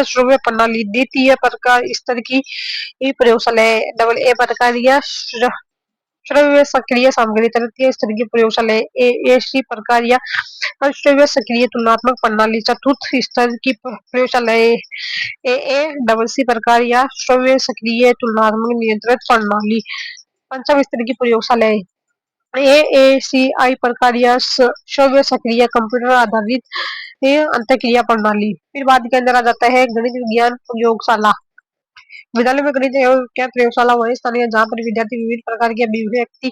श्रव्य प्रणाली। द्वितीय प्रकार स्तर की प्रयोगशाला डबल ए प्रकार या श्रव्य सक्रिय सामग्री। तृतीय स्तर की प्रयोगशाला ए प्रकार या श्रव्य सक्रिय तुलनात्मक प्रणाली। चतुर्थ स्तर की प्रयोगशाला ए डबल सी प्रकार या श्रव्य सक्रिय तुलनात्मक नियंत्रित प्रणाली। पंचम स्तर की प्रयोगशाला एएसीआई प्रकार या श्रव्य सक्रिय कंप्यूटर आधारित अंतःक्रिया प्रणाली। फिर बाद के अंदर आ जाता है गणित विज्ञान प्रयोगशाला। विद्यालय में गणित एवं विज्ञान प्रयोगशाला वही स्थान है जहाँ पर विद्यार्थी विभिन्न प्रकार की अभिव्यक्ति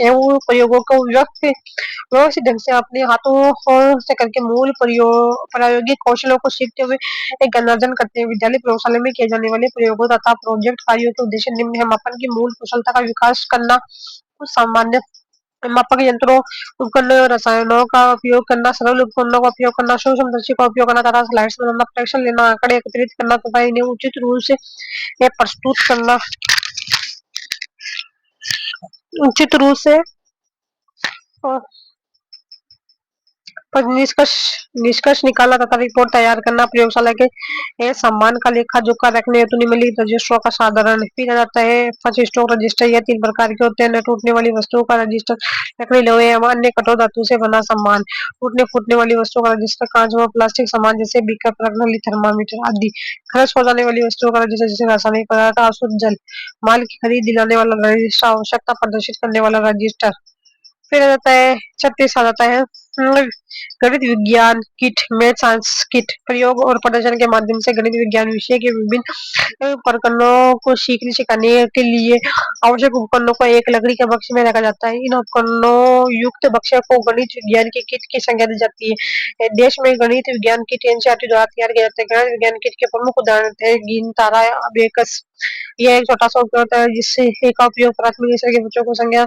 एवं प्रयोगों को व्यवस्थित ढंग से अपने हाथों से करके मूल प्रायोगिक कौशलों को सीखते हुए एक ज्ञानार्जन करते हैं। विद्यालय प्रयोगशाला में किए जाने वाले प्रयोगों तथा प्रोजेक्ट कार्यों के उद्देश्य निम्न है। मापन की मूल कुशलता का विकास करना, कुछ सामान्य मापक यंत्रों उपकरणों और रसायनों का उपयोग करना, सरल उपकरणों का उपयोग करना, सूक्ष्मदर्शी का उपयोग करना तथा स्लाइड्स बनाना, प्रेक्षण लेना, आंकड़े एकत्रित करना तथा इन्हें उचित रूप से प्रस्तुत करना, उचित रूप से पर निष्कर्ष निकालना तथा रिपोर्ट तैयार करना। प्रयोगशाला के सम्मान का लेखा जोखा रखने हेतु निम्नलिखित रजिस्टरों का साधारण किया जाता है। फर्स्ट स्टॉक रजिस्टर यह 3 प्रकार के होते हैं। न टूटने वाली वस्तुओं का रजिस्टर, लकड़ी, लोहे एवं अन्य कठोर धातु से बना सामान। टूटने फूटने वाली वस्तुओं का रजिस्टर, कांच व प्लास्टिक सामान जैसे बीकर, प्रणाली, थर्मामीटर आदि। खर्च हो जाने वाली वस्तुओं का रजिस्टर जैसे रासायनिक पदार्थ, अशुद्ध जल, माल की खरीद दिलाने वाला रजिस्टर, आवश्यकता प्रदर्शित करने वाला रजिस्टर। फिर आ जाता है 36 आ जाता है गणित विज्ञान किट, मैथ साइंस किट। प्रयोग और प्रदर्शन के माध्यम से गणित विज्ञान विषय के विभिन्न प्रकरणों को सीखने सिखाने के लिए आवश्यक उपकरणों को एक लकड़ी के बक्से में रखा जाता है। इन उपकरणों युक्त बक्से को गणित विज्ञान की किट की संज्ञा दी जाती है। देश में गणित विज्ञान किट एनसीईआरटी द्वारा तैयार किया जाता है। गणित विज्ञान किट के प्रमुख उदाहरण थे गिन, तारा, अबेकस। यह एक छोटा सा उपकरण होता है जिससे का उपयोग प्राथमिक स्तर के बच्चों को संज्ञा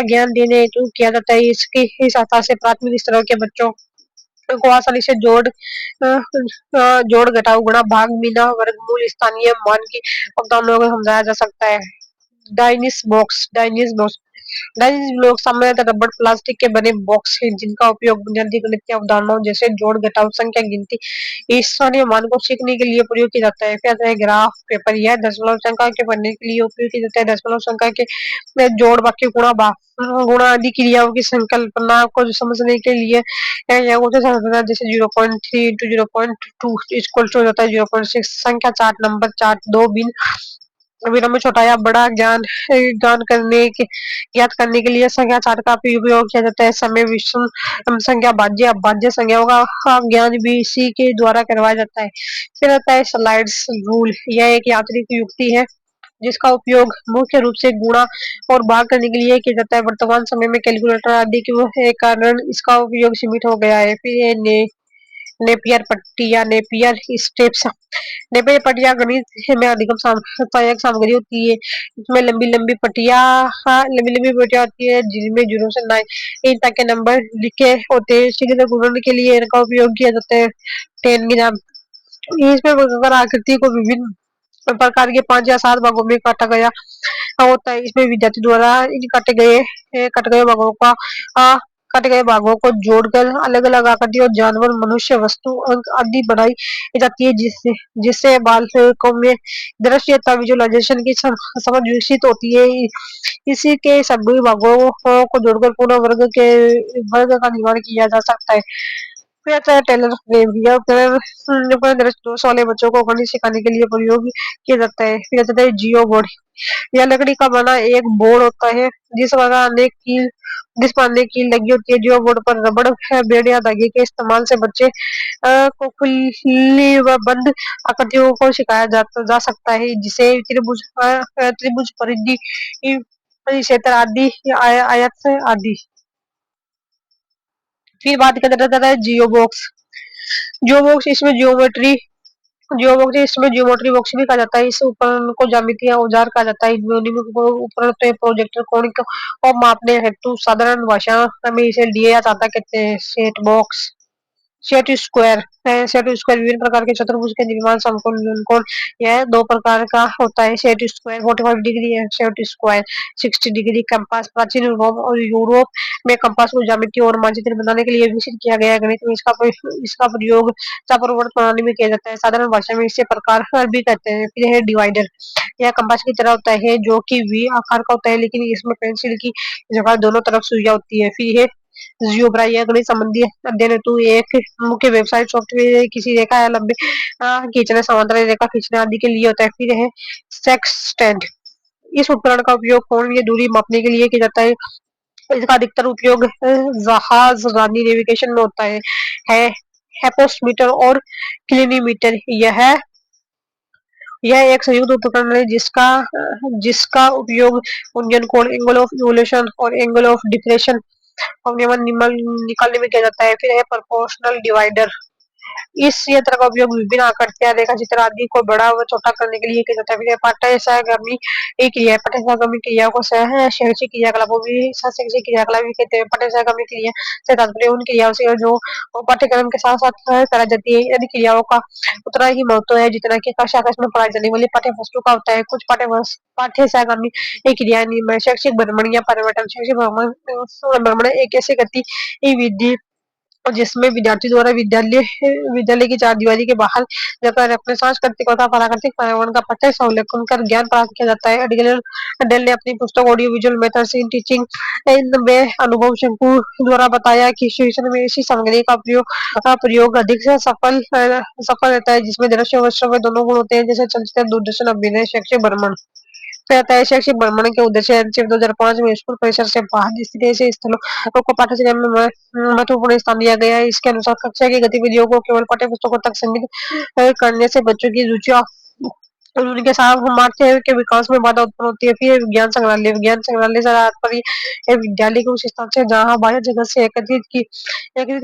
ज्ञान देने हेतु किया जाता है। इसकी सहायता से प्राथमिक स्तर के बच्चों को आसानी से जोड़, घटाव, गुणा, भाग, मीना, वर्गमूल, स्थानीय मान की अवधारणाओं को समझाया जा सकता है। डाइनिस ब्लॉक्स सामान्यतः रबड़ प्लास्टिक के बने बॉक्स हैं जिनका उपयोग बुनियादी गणित की अवधारणाओं जैसे जोड़, घटाव, संख्या, गिनती, स्थानीय मान को सीखने के लिए प्रयोग किया जाता है। फिर आता है ग्राफ पेपर। यह दशमलव संख्या के पढ़ने के लिए उपयोग किया जाता है। दशमलव संख्या के जोड़, वाक्य, गुणा आदि क्रियाओं की संकल्पना को समझने के लिए जैसे 0.3 इंटू 0.2 इक्वल टू हो जाता है 0.6। संख्या चार्ट, नंबर चार्ट, दो बिन विराम में छोटा या बड़ा ज्ञात करने के लिए संख्या चार्ट का उपयोग किया जाता है। समय, विषम संख्या, भाज्य, अभाज्य संख्याओं का ज्ञान भी इसी के द्वारा करवाया जाता है। फिर आता है स्लाइड्स रूल। यह एक यांत्रिक युक्ति है जिसका उपयोग मुख्य रूप से गुणा और भाग करने के लिए किया जाता है। वर्तमान समय में कैलकुलेटर आदि के कारण इसका उपयोग सीमित हो गया है। फिर नेपियर पट्टी या नेपियर स्टेप्स। नेपियर पट्टियां गणित में अधिकतम सहायक सामग्री होती है। इसमें लंबी लंबी पट्टियां होती है जिनमें 0 से 9 इन तक के नंबर लिखे होते हैं। सीधे गुणन के लिए इनका उपयोग किया जाता है। 10 ग्राम। इसमें अगर आकृति को विभिन्न प्रकार के 5 या 7 भागों में काटा गया होता है। इसमें विद्यार्थी द्वारा इन कटे गए भागों को जोड़कर अलग अलग आकृति और जानवर, मनुष्य, वस्तु, अंक आदि बनाई जाती है जिससे बालकों में दृश्यता विजुअलाइजेशन की समझ विकसित होती है। इसी के सभी भागों को जोड़कर पूर्ण वर्ग का निर्माण किया जा सकता है। फिर आता है टेलर फ्रेम। यह टेलर पर दोष वाले बच्चों को गणित सिखाने के लिए प्रयोग किया जाता है। फिर आता है जियो बोर्ड। यह लकड़ी का बना एक बोर्ड होता है जिस पर अनेक कील जिस पर अनेक कील लगी होती है। जियो बोर्ड पर रबड़ बेड़ या धागे के इस्तेमाल से बच्चे को खुली व बंद आकृतियों को सिखाया जा सकता है, जिसे त्रिभुज त्रिभुज परिधि परिक्षेत्र आदि आयत आदि। फिर बात करते हैं जियो बॉक्स। जियो बॉक्स इसमें ज्योमेट्री बॉक्स भी कहा जाता है। इस उपकरण को ज्यामितीय औजार कहा जाता है। उपकरण तो प्रोजेक्टर कोण को मापने हेतु साधारण भाषा में इसे दिया जाता कहते हैं set box. Set square set square विभिन्न प्रकार के चतुर्भुज के निर्माण समकोण कोण यह दो प्रकार का होता है। सेट स्क्वायर 45 डिग्री है। Set square 60 degree. कंपास प्राचीन रोम और यूरोप में कंपास को ज्यामिति और मानचित्र बनाने के लिए विकसित किया गया है। गणित में इसका प्रयोग चापरोवर्त प्रणाली में किया जाता है। साधारण भाषा में इसे प्रकार भी कहते हैं। फिर है डिवाइडर। यह कंपास की तरह होता है जो कि वी आकार का होता है, लेकिन इसमें पेंसिल की जगह दोनों तरफ सुइयां होती है। फिर है जियोब्रा। यह गणित संबंधी अध्ययन हेतु एक मुख्य वेबसाइट सॉफ्टवेयर किसी रेखा या लंबे खींचने समांतर रेखा खींचने आदि के लिए होता है। फिर है सेक्सटेंट। इस उपकरण का उपयोग कोण की दूरी मापने के लिए किया जाता है। इसका अधिकतर उपयोग जहाज रानी नेविगेशन में होता है हेपोस्मीटर और क्लिनीमीटर। यह एक संयुक्त उपकरण है जिसका उपयोग उंजन कोण, एंगल ऑफ इवोल्यूशन और एंगल ऑफ डिप्रेशन निकालने में किया जाता है। फिर है प्रोपोर्शनल डिवाइडर। इस यंत्र का उपयोग विभिन्न आकृतियां, रेखाचित्र आदि को बड़ा व छोटा करने के लिए किया जाता है। फिर पाठ्यसागमी एक क्रिया पाठ्यसागमी क्रिया को शैक्षिक क्रियाकलापों भी शैक्षिक क्रियाकलाप भी कहते हैं। पाठ्यसागमी क्रिया से तात्पर्य उन क्रियाओं से जो पाठ्यक्रम के साथ साथ कराई जाती है। यदि क्रियाओं का उतना ही महत्व है जितना कि कक्षा कक्षा में पढ़ाई जाने वाली पाठ्य वस्तु का होता है। कुछ पाठ्यसागमी एक क्रिया नियम है। शैक्षिक भ्रमण या परिवर्तन। शैक्षिक भ्रमण एक ऐसी गति विधि जिसमें विद्यार्थी द्वारा विद्यालय की चारदीवारी के बाहर जाकर अपने सांस्कृतिक तथा प्राकृतिक पर्यावरण का प्रत्यक्ष अवलोकन कर ज्ञान प्राप्त किया जाता है। डेल ने अपनी पुस्तक audio visual methods in teaching in में अनुभव शंकु द्वारा बताया कि शिक्षण में ऐसी सामग्री का प्रयोग अधिक से सफल रहता है जिसमें दृश्य और श्रव्य दोनों गुण होते हैं, जैसे चलचित्र, दूरदर्शन, अभिनय। शैक्षिक भ्रमण रहता है। शैक्षिक भ्रमण के उद्देश्य 2005 में स्कूल परिसर से बाहर स्थित ऐसे स्थलों को पाठ्यक्रम में महत्वपूर्ण स्थान दिया गया है। इसके अनुसार कक्षा की गतिविधियों को केवल पाठ्य पुस्तकों तक सीमित करने से बच्चों की रुचियां और उनके सामर्थ्य के विकास में बाधा उत्पन्न होती है। फिर विज्ञान संग्रहालय से तात्पर्य विद्यालय के उस स्थान से जहाँ बाह्य जगत से एकत्रित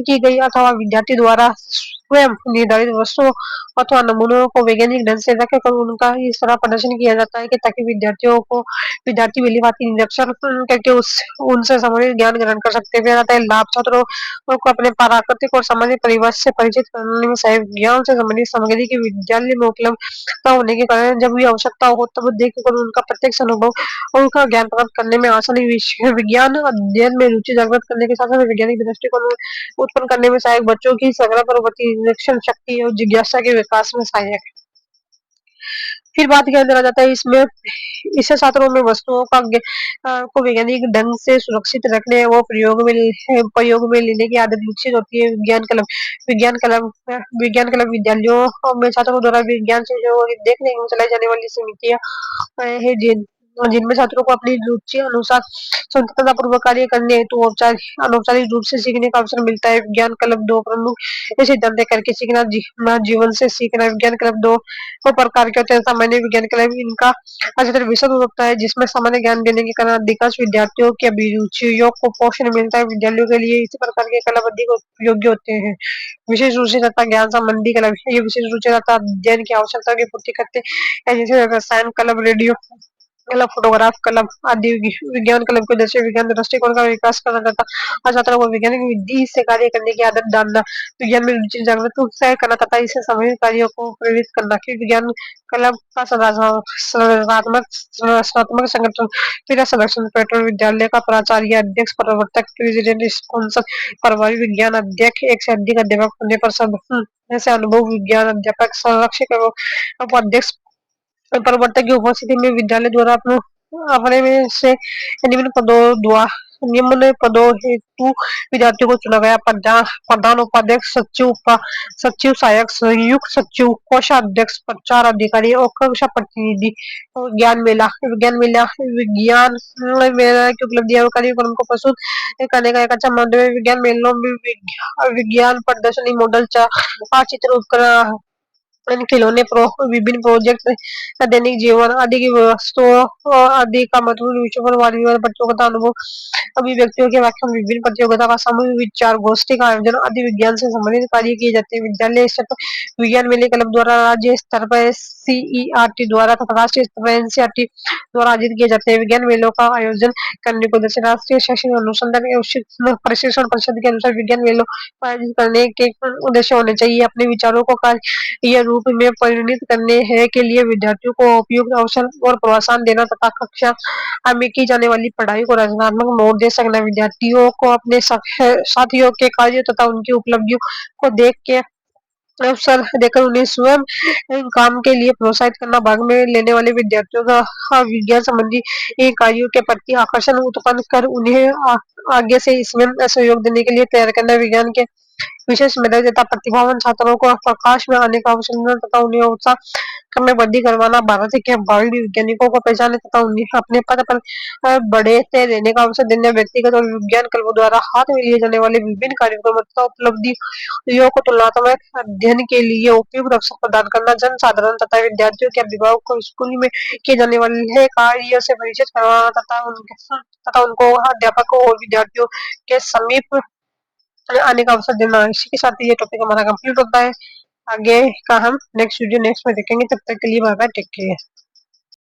की गई अथवा विद्यार्थी द्वारा स्वयं निर्धारित वस्तुओं अथवा नमूनों को वैज्ञानिक ढंग से रखकर उनका इस तरह प्रदर्शन किया जाता है कि ताकि विद्यार्थी भली-भांति निरीक्षण करके उनसे संबंधित ज्ञान ग्रहण कर सकते हैं। फिर आता है लाभ। छात्रों को अपने प्राकृतिक और सामाजिक परिवेश से परिचित कराने में सहायक। ज्ञान से संबंधित सामग्री की विद्यालय में उपलब्ध होने के कारण जब भी आवश्यकता हो तब देखकर उनका प्रत्यक्ष अनुभव और उनका ज्ञान प्राप्त करने में आसानी। विज्ञान अध्ययन में रुचि जागृत करने के साथ साथ वैज्ञानिक दृष्टिकोण उत्पन्न करने में सहायक। बच्चों की सघन प्रवृत्ति, निरीक्षण शक्ति और जिज्ञासा के विकास में सहायक। फिर बात किया जाता है इसमें इससे छात्रों में वस्तुओं को वैज्ञानिक ढंग से सुरक्षित रखने वो प्रयोग में लेने की आदत विकसित होती है। विज्ञान क्लब विद्यालयों में छात्रों द्वारा विज्ञान से जो देखने को चलाई जाने वाली समितियां है जिनमें छात्रों को अपनी रुचि अनुसार स्वतंत्रता पूर्वक कार्य करने हेतु अनौपचारिक रूप से सीखने का अवसर मिलता है। विज्ञान क्लब दो प्रमुख सिद्धांत करके सीखना, जीवन से सीखना। विज्ञान क्लब दो प्रकार के होते हैं। सामान्य विज्ञान क्लब इनका अधिकतर विषद होता है जिसमें सामान्य ज्ञान देने के कारण अधिकांश विद्यार्थियों की अभिरुचियों को पोषण मिलता है। विद्यालयों के लिए इसी प्रकार के क्लब अधिक उपयोगी होते हैं। विशेष रुचि तथा ज्ञान संबंधी क्लब ये विशेष रुचि तथा अध्ययन की आवश्यकता की पूर्ति करते हैं, जैसे रसायन club, radio club, photograph club आदि। विज्ञान क्लब के उद्देश्य विज्ञान दृष्टिकोण का विकास करना तथा छात्रों को वैज्ञानिक विधि से कार्य करने की आदत डालना, विज्ञान में रुचि जागृत उत्साह करना तथा इससे संबंधित कार्यों को प्रेरित करना। फिर विज्ञान क्लब का संरचनात्मक संगठन। फिर संरक्षण पैटर्न। विद्यालय का प्राचार्य, अध्यक्ष, प्रवर्तक, प्रेसिडेंट, स्पॉन्सर, प्रभारी विज्ञान अध्यक्ष, एक से अधिक अध्यापक होने पर सब ऐसे अनुभव विज्ञान अध्यापक, संरक्षक एवं उपाध्यक्ष प्रवर्तक की उपस्थिति में विद्यालय द्वारा अपने में से निम्न पदों निम्न पदों हेतु विद्यार्थियों को चुना गया। प्रधान उपाध्यक्ष, सचिव, सचिव सहायक, संयुक्त सचिव, कोषाध्यक्ष, प्रचार अधिकारी और कक्षा प्रतिनिधि। विज्ञान मेला की उपलब्धियां कार्यक्रम को प्रस्तुत करने का एक अच्छा माध्यम है। विज्ञान मेलों में विज्ञान प्रदर्शनी, मॉडल, चित्र, उपकरण, खिलौने, विभिन्न प्रोजेक्ट, दैनिक जीवन आदि की वस्तुओं आदि का महत्वपूर्ण विषय पर वाद विवाद, प्रतियोगिता, अनुभव, अभिव्यक्तियों के व्याख्यान, विभिन्न प्रतियोगिता का सामूहिक विचार गोष्ठी का आयोजन आदि विज्ञान से संबंधित कार्य किए जाते हैं। विद्यालय स्तर पर विज्ञान मेले क्लब द्वारा, राज्य स्तर पर सीईआरटी द्वारा तथा राष्ट्रीय स्तर पर एनसीईआरटी द्वारा आयोजित किए जाते हैं। विज्ञान मेलों का आयोजन करने को उद्देश्य राष्ट्रीय शैक्षिक अनुसंधान एवं प्रशिक्षण परिषद के अनुसार विज्ञान मेलों का आयोजन करने के उद्देश्य होने चाहिए। अपने विचारों को कार्य रूप में परिणित करने है के लिए विद्यार्थियों को उपयुक्त अवसर और प्रोत्साहन देना तथा कक्षा में की जाने वाली पढ़ाई को रचनात्मक मोड़ दे सकना। विद्यार्थियों को अपने साथियों के कार्य तथा उनकी उपलब्धियों को देख के अवसर देकर उन्हें स्वयं काम के लिए प्रोत्साहित करना। भाग में लेने वाले विद्यार्थियों का विज्ञान संबंधी कार्यों के प्रति आकर्षण उत्पन्न कर उन्हें आगे से इसमें सहयोग देने के लिए तैयार करना। विज्ञान के विशेष मेधावी तथा प्रतिभावान छात्रों को प्रकाश में आने का अवसर देना तथा उन्हें उत्साह में वृद्धि करवाना। भारत के भावी वैज्ञानिकों को पहचाने तथा उन्हें अपने पद पर बढ़ते रहने का अवसर देने, व्यक्तिगत और विज्ञान क्लबों द्वारा हाथ में लिए जाने वाले विभिन्न कार्यक्रमों तथा उपलब्धियों को तुलनात्मक अध्ययन के लिए उपयुक्त अवसर प्रदान करना, जनसाधारण तथा विद्यार्थियों के अभिभावक को स्कूल में किए जाने वाले कार्यों से परिचित करवाना तथा उनको अध्यापकों और विद्यार्थियों के समीप आने का अवसर देना। इसी के साथ ये टॉपिक हमारा कंप्लीट होता है। आगे का हम नेक्स्ट वीडियो नेक्स्ट में देखेंगे। तब तक के लिए बाय बाय, टेक केयर।